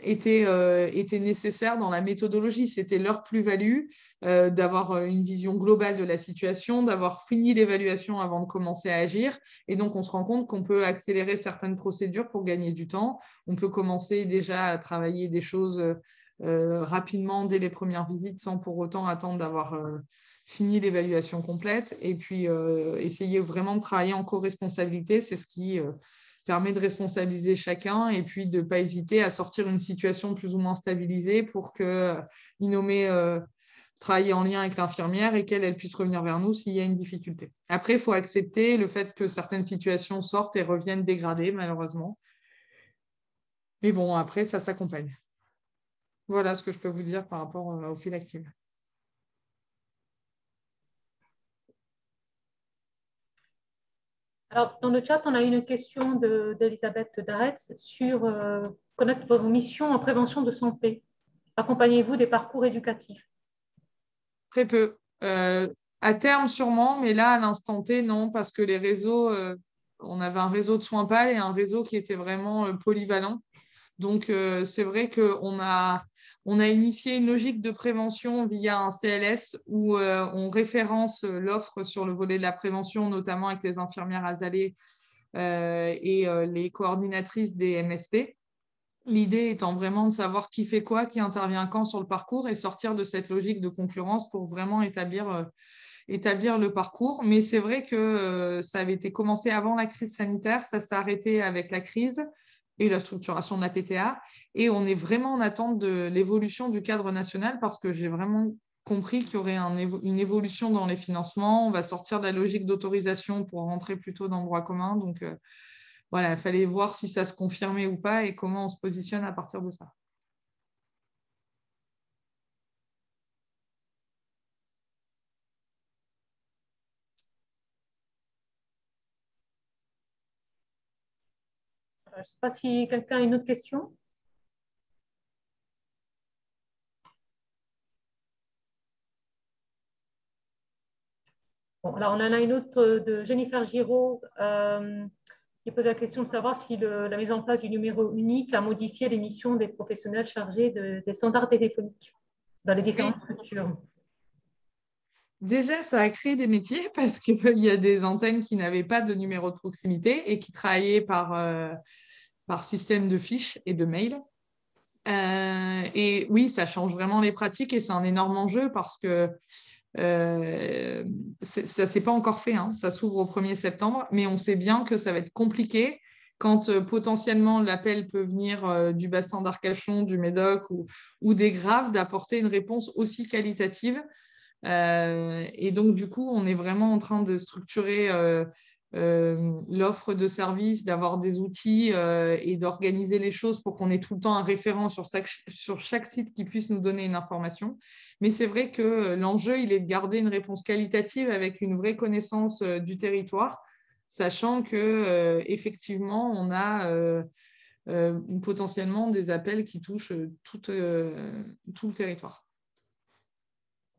étaient nécessaires dans la méthodologie. C'était leur plus-value d'avoir une vision globale de la situation, d'avoir fini l'évaluation avant de commencer à agir. Et donc, on se rend compte qu'on peut accélérer certaines procédures pour gagner du temps. On peut commencer déjà à travailler des choses rapidement dès les premières visites sans pour autant attendre d'avoir fini l'évaluation complète. Et puis, essayer vraiment de travailler en co-responsabilité. C'est ce qui permet de responsabiliser chacun et puis de ne pas hésiter à sortir une situation plus ou moins stabilisée pour que Inomé travailler en lien avec l'infirmière et qu'elle puisse revenir vers nous s'il y a une difficulté. Après, il faut accepter le fait que certaines situations sortent et reviennent dégradées, malheureusement. Mais bon, après, ça s'accompagne. Voilà ce que je peux vous dire par rapport aux files actives. Alors, dans le chat, on a une question d'Elisabeth Daretz sur connaître votre mission en prévention de santé. Accompagnez-vous des parcours éducatifs? Très peu. À terme, sûrement, mais là, à l'instant T, non, parce que les réseaux, on avait un réseau de soins PAL et un réseau qui était vraiment polyvalent. Donc, c'est vrai on a initié une logique de prévention via un CLS où on référence l'offre sur le volet de la prévention, notamment avec les infirmières azalées et les coordinatrices des MSP. L'idée étant vraiment de savoir qui fait quoi, qui intervient quand sur le parcours et sortir de cette logique de concurrence pour vraiment établir le parcours. Mais c'est vrai que ça avait été commencé avant la crise sanitaire, ça s'est arrêté avec la crise et la structuration de la PTA. Et on est vraiment en attente de l'évolution du cadre national parce que j'ai vraiment compris qu'il y aurait une évolution dans les financements. On va sortir de la logique d'autorisation pour rentrer plutôt dans le droit commun. Donc, voilà, il fallait voir si ça se confirmait ou pas et comment on se positionne à partir de ça. Je ne sais pas si quelqu'un a une autre question. Bon, alors, on en a une autre de Jennifer Giraud qui pose la question de savoir si la mise en place du numéro unique a modifié les missions des professionnels chargés des standards téléphoniques dans les différentes structures. Déjà, ça a créé des métiers parce qu'il y a des antennes qui n'avaient pas de numéro de proximité et qui travaillaient par système de fiches et de mails. Et oui, ça change vraiment les pratiques et c'est un énorme enjeu parce que ça ne s'est pas encore fait, hein. Ça s'ouvre au 1er septembre, mais on sait bien que ça va être compliqué quand potentiellement l'appel peut venir du bassin d'Arcachon, du Médoc ou des Graves, d'apporter une réponse aussi qualitative. Et donc, du coup, on est vraiment en train de structurer l'offre de services, d'avoir des outils et d'organiser les choses pour qu'on ait tout le temps un référent sur chaque site qui puisse nous donner une information. Mais c'est vrai que l'enjeu, il est de garder une réponse qualitative avec une vraie connaissance du territoire, sachant que effectivement, on a potentiellement des appels qui touchent tout le territoire.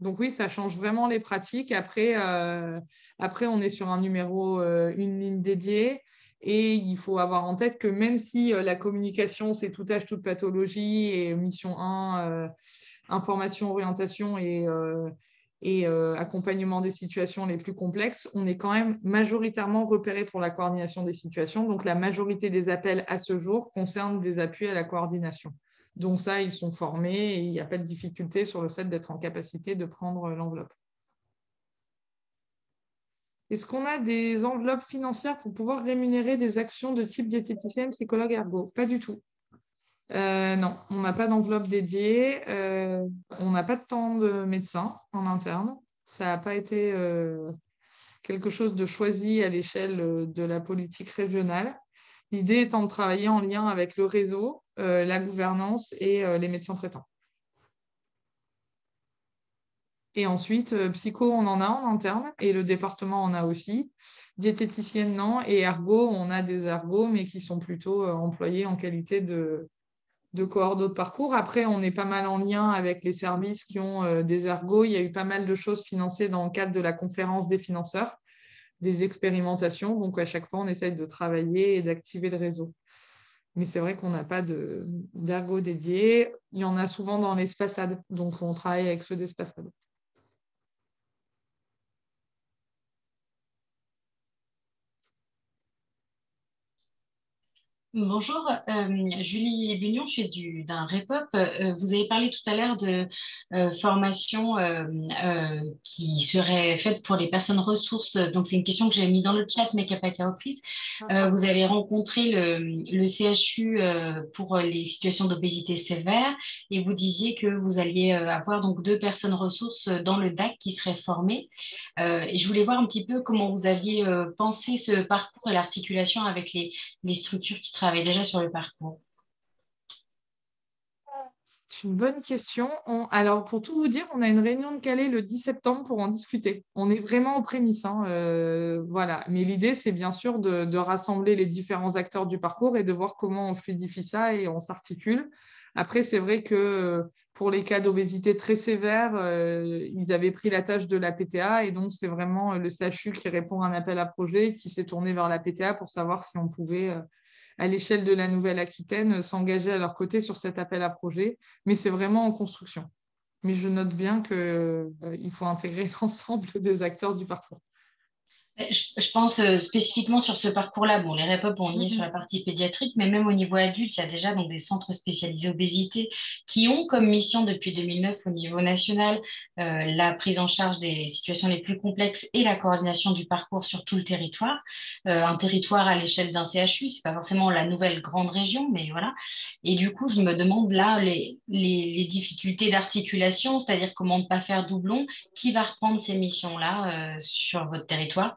Donc oui, ça change vraiment les pratiques. Après, on est sur un numéro, une ligne dédiée. Et il faut avoir en tête que même si la communication, c'est tout âge, toute pathologie, et mission 1, information, orientation et accompagnement des situations les plus complexes, on est quand même majoritairement repéré pour la coordination des situations. Donc la majorité des appels à ce jour concernent des appuis à la coordination. Donc ça, ils sont formés et il n'y a pas de difficulté sur le fait d'être en capacité de prendre l'enveloppe. Est-ce qu'on a des enveloppes financières pour pouvoir rémunérer des actions de type diététicienne, psychologue, ergo? Pas du tout. Non, on n'a pas d'enveloppe dédiée. On n'a pas de temps de médecin en interne. Ça n'a pas été quelque chose de choisi à l'échelle de la politique régionale. L'idée étant de travailler en lien avec le réseau, la gouvernance et les médecins traitants. Et ensuite, psycho, on en a en interne et le département en a aussi. Diététicienne, non. Et ergo, on a des ergos, mais qui sont plutôt employés en qualité de coordo de parcours. Après, on est pas mal en lien avec les services qui ont des ergos. Il y a eu pas mal de choses financées dans le cadre de la conférence des financeurs, des expérimentations. Donc, à chaque fois, on essaye de travailler et d'activer le réseau. Mais c'est vrai qu'on n'a pas d'ergo dédié. Il y en a souvent dans l'Espasade. Donc, on travaille avec ceux d'Espasade. Bonjour, Julie Bunion, je suis d'un REPOP. Vous avez parlé tout à l'heure de formation qui serait faite pour les personnes ressources. Donc, c'est une question que j'ai mise dans le chat, mais qui n'a pas été reprise. Vous avez rencontré le CHU pour les situations d'obésité sévère et vous disiez que vous alliez avoir donc 2 personnes ressources dans le DAC qui seraient formées. Et je voulais voir un petit peu comment vous aviez pensé ce parcours et l'articulation avec les structures qui travaillent déjà sur le parcours. C'est une bonne question. Alors, pour tout vous dire, on a une réunion de Calais le 10 septembre pour en discuter. On est vraiment aux prémices, hein, voilà. Mais l'idée, c'est bien sûr de rassembler les différents acteurs du parcours et de voir comment on fluidifie ça et on s'articule. Après, c'est vrai que pour les cas d'obésité très sévères, ils avaient pris la tâche de la PTA et donc c'est vraiment le CHU qui répond à un appel à projet qui s'est tourné vers la PTA pour savoir si on pouvait à l'échelle de la Nouvelle-Aquitaine, s'engager à leur côté sur cet appel à projet, mais c'est vraiment en construction. Mais je note bien qu'il faut intégrer l'ensemble des acteurs du parcours. Je pense spécifiquement sur ce parcours-là. Bon, les REPOP, on y est sur la partie pédiatrique, mais même au niveau adulte, il y a déjà donc, des centres spécialisés obésité qui ont comme mission depuis 2009 au niveau national la prise en charge des situations les plus complexes et la coordination du parcours sur tout le territoire. Un territoire à l'échelle d'un CHU, c'est pas forcément la nouvelle grande région, mais voilà. Et du coup, je me demande là les difficultés d'articulation, c'est-à-dire comment ne pas faire doublon. Qui va reprendre ces missions-là sur votre territoire?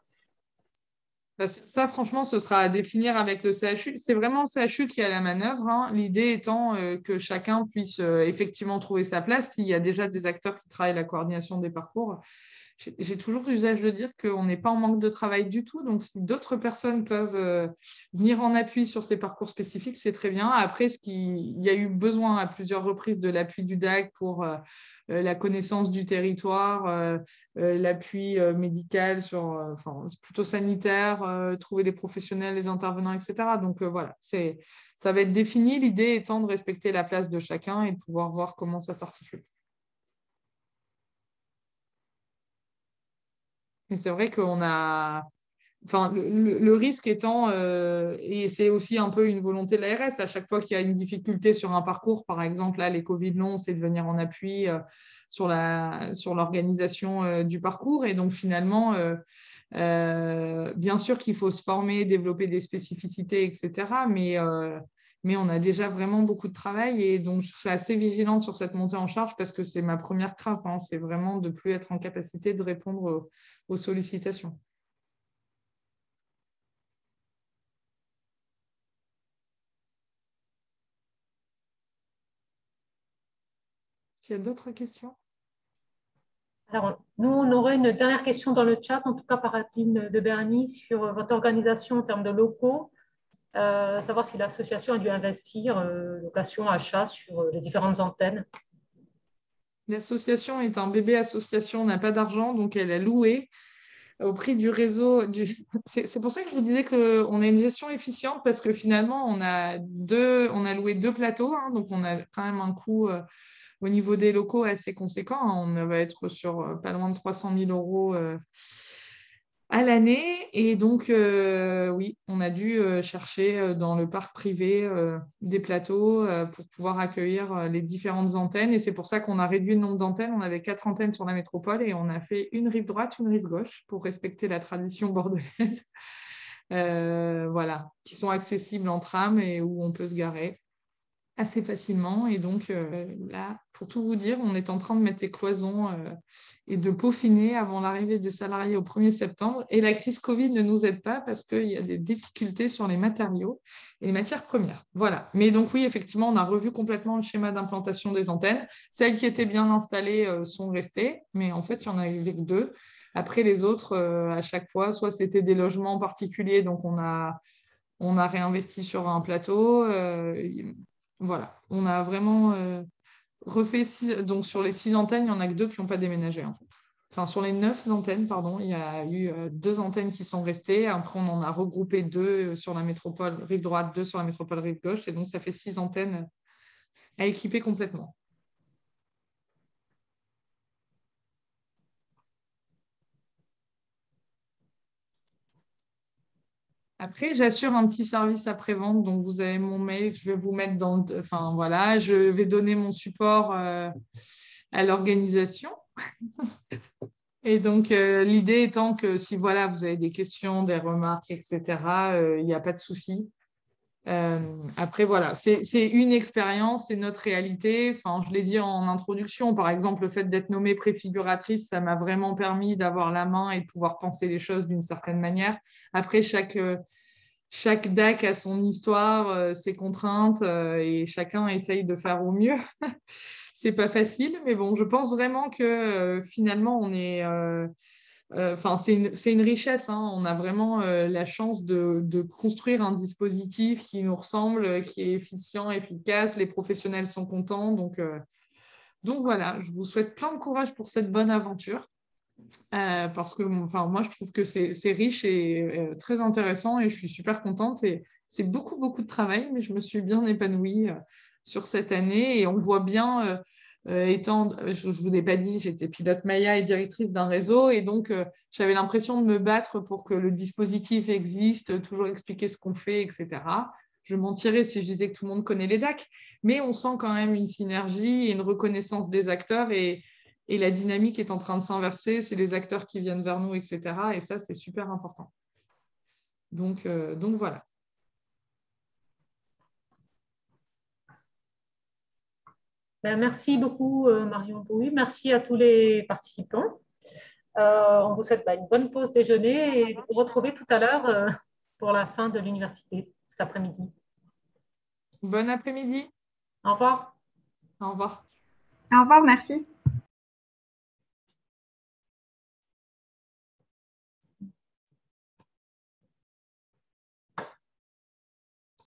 Ça, franchement, ce sera à définir avec le CHU. C'est vraiment le CHU qui a la manœuvre, hein. L'idée étant que chacun puisse effectivement trouver sa place. S'il y a déjà des acteurs qui travaillent la coordination des parcours, j'ai toujours l'usage de dire qu'on n'est pas en manque de travail du tout. Donc, si d'autres personnes peuvent venir en appui sur ces parcours spécifiques, c'est très bien. Après, il y a eu besoin à plusieurs reprises de l'appui du DAC pour la connaissance du territoire, l'appui médical enfin, plutôt sanitaire, trouver les professionnels, les intervenants, etc. Donc, voilà, ça va être défini. L'idée étant de respecter la place de chacun et de pouvoir voir comment ça s'articule. Mais c'est vrai qu'on a... Enfin, le risque étant, et c'est aussi un peu une volonté de l'ARS, à chaque fois qu'il y a une difficulté sur un parcours, par exemple, là, les Covid longs, c'est de venir en appui sur l'organisation du parcours. Et donc, finalement, bien sûr qu'il faut se former, développer des spécificités, etc. Mais on a déjà vraiment beaucoup de travail. Et donc, je suis assez vigilante sur cette montée en charge parce que c'est ma première crainte, hein, c'est vraiment de ne plus être en capacité de répondre aux sollicitations. Est-ce qu'il y a d'autres questions? Alors, nous, on aurait une dernière question dans le chat, en tout cas par Adeline de Berny, sur votre organisation en termes de locaux, savoir si l'association a dû investir, location, achat, sur les différentes antennes. L'association est un bébé association, on n'a pas d'argent, donc elle a loué au prix du réseau. C'est pour ça que je vous disais qu'on a une gestion efficiente parce que finalement, on a loué 2 plateaux, hein, donc on a quand même un coût au niveau des locaux assez conséquent, hein. On va être sur pas loin de 300 000 euros à l'année. Et donc, oui, on a dû chercher dans le parc privé des plateaux pour pouvoir accueillir les différentes antennes. Et c'est pour ça qu'on a réduit le nombre d'antennes. On avait 4 antennes sur la métropole et on a fait une rive droite, une rive gauche pour respecter la tradition bordelaise. Voilà, qui sont accessibles en tram et où on peut se garer assez facilement. Et donc, là, pour tout vous dire, on est en train de mettre les cloisons et de peaufiner avant l'arrivée des salariés au 1er septembre. Et la crise Covid ne nous aide pas parce qu'il y a des difficultés sur les matériaux et les matières premières. Voilà. Mais donc, oui, effectivement, on a revu complètement le schéma d'implantation des antennes. Celles qui étaient bien installées sont restées, mais en fait, il y en avait que 2. Après, les autres, à chaque fois, soit c'était des logements particuliers, donc on a réinvesti sur un plateau. Voilà, on a vraiment refait donc sur les 6 antennes, il n'y en a que 2 qui n'ont pas déménagé en fait. Enfin, sur les 9 antennes, pardon, il y a eu 2 antennes qui sont restées. Après, on en a regroupé 2 sur la métropole rive droite, 2 sur la métropole rive gauche. Et donc, ça fait 6 antennes à équiper complètement. Après, j'assure un petit service après-vente. Donc, vous avez mon mail, je vais vous mettre dans... Enfin, voilà, je vais donner mon support à l'organisation. Et donc, l'idée étant que si voilà, vous avez des questions, des remarques, etc., il n'y a pas de souci. Après, voilà, c'est une expérience, c'est notre réalité. Enfin, je l'ai dit en introduction, par exemple, le fait d'être nommée préfiguratrice, ça m'a vraiment permis d'avoir la main et de pouvoir penser les choses d'une certaine manière. Après, chaque chaque DAC a son histoire, ses contraintes, et chacun essaye de faire au mieux. C'est pas facile, mais bon, je pense vraiment que finalement, on est... Enfin, c'est une richesse, hein. On a vraiment la chance de construire un dispositif qui nous ressemble, qui est efficient, efficace. Les professionnels sont contents. Donc voilà, je vous souhaite plein de courage pour cette bonne aventure. Parce que enfin, moi, je trouve que c'est riche et très intéressant et je suis super contente. Et c'est beaucoup, beaucoup de travail, mais je me suis bien épanouie sur cette année. Et on voit bien, je ne vous ai pas dit, j'étais pilote Maya et directrice d'un réseau. Et donc, j'avais l'impression de me battre pour que le dispositif existe, toujours expliquer ce qu'on fait, etc. Je mentirais si je disais que tout le monde connaît les DAC, mais on sent quand même une synergie et une reconnaissance des acteurs. Et la dynamique est en train de s'inverser, c'est les acteurs qui viennent vers nous, etc. Et ça, c'est super important. Donc voilà. Ben, merci beaucoup, Marion Bouy. Merci à tous les participants. On vous souhaite une bonne pause déjeuner et vous retrouver tout à l'heure pour la fin de l'université cet après-midi. Bon après-midi. Au revoir. Au revoir. Au revoir, merci.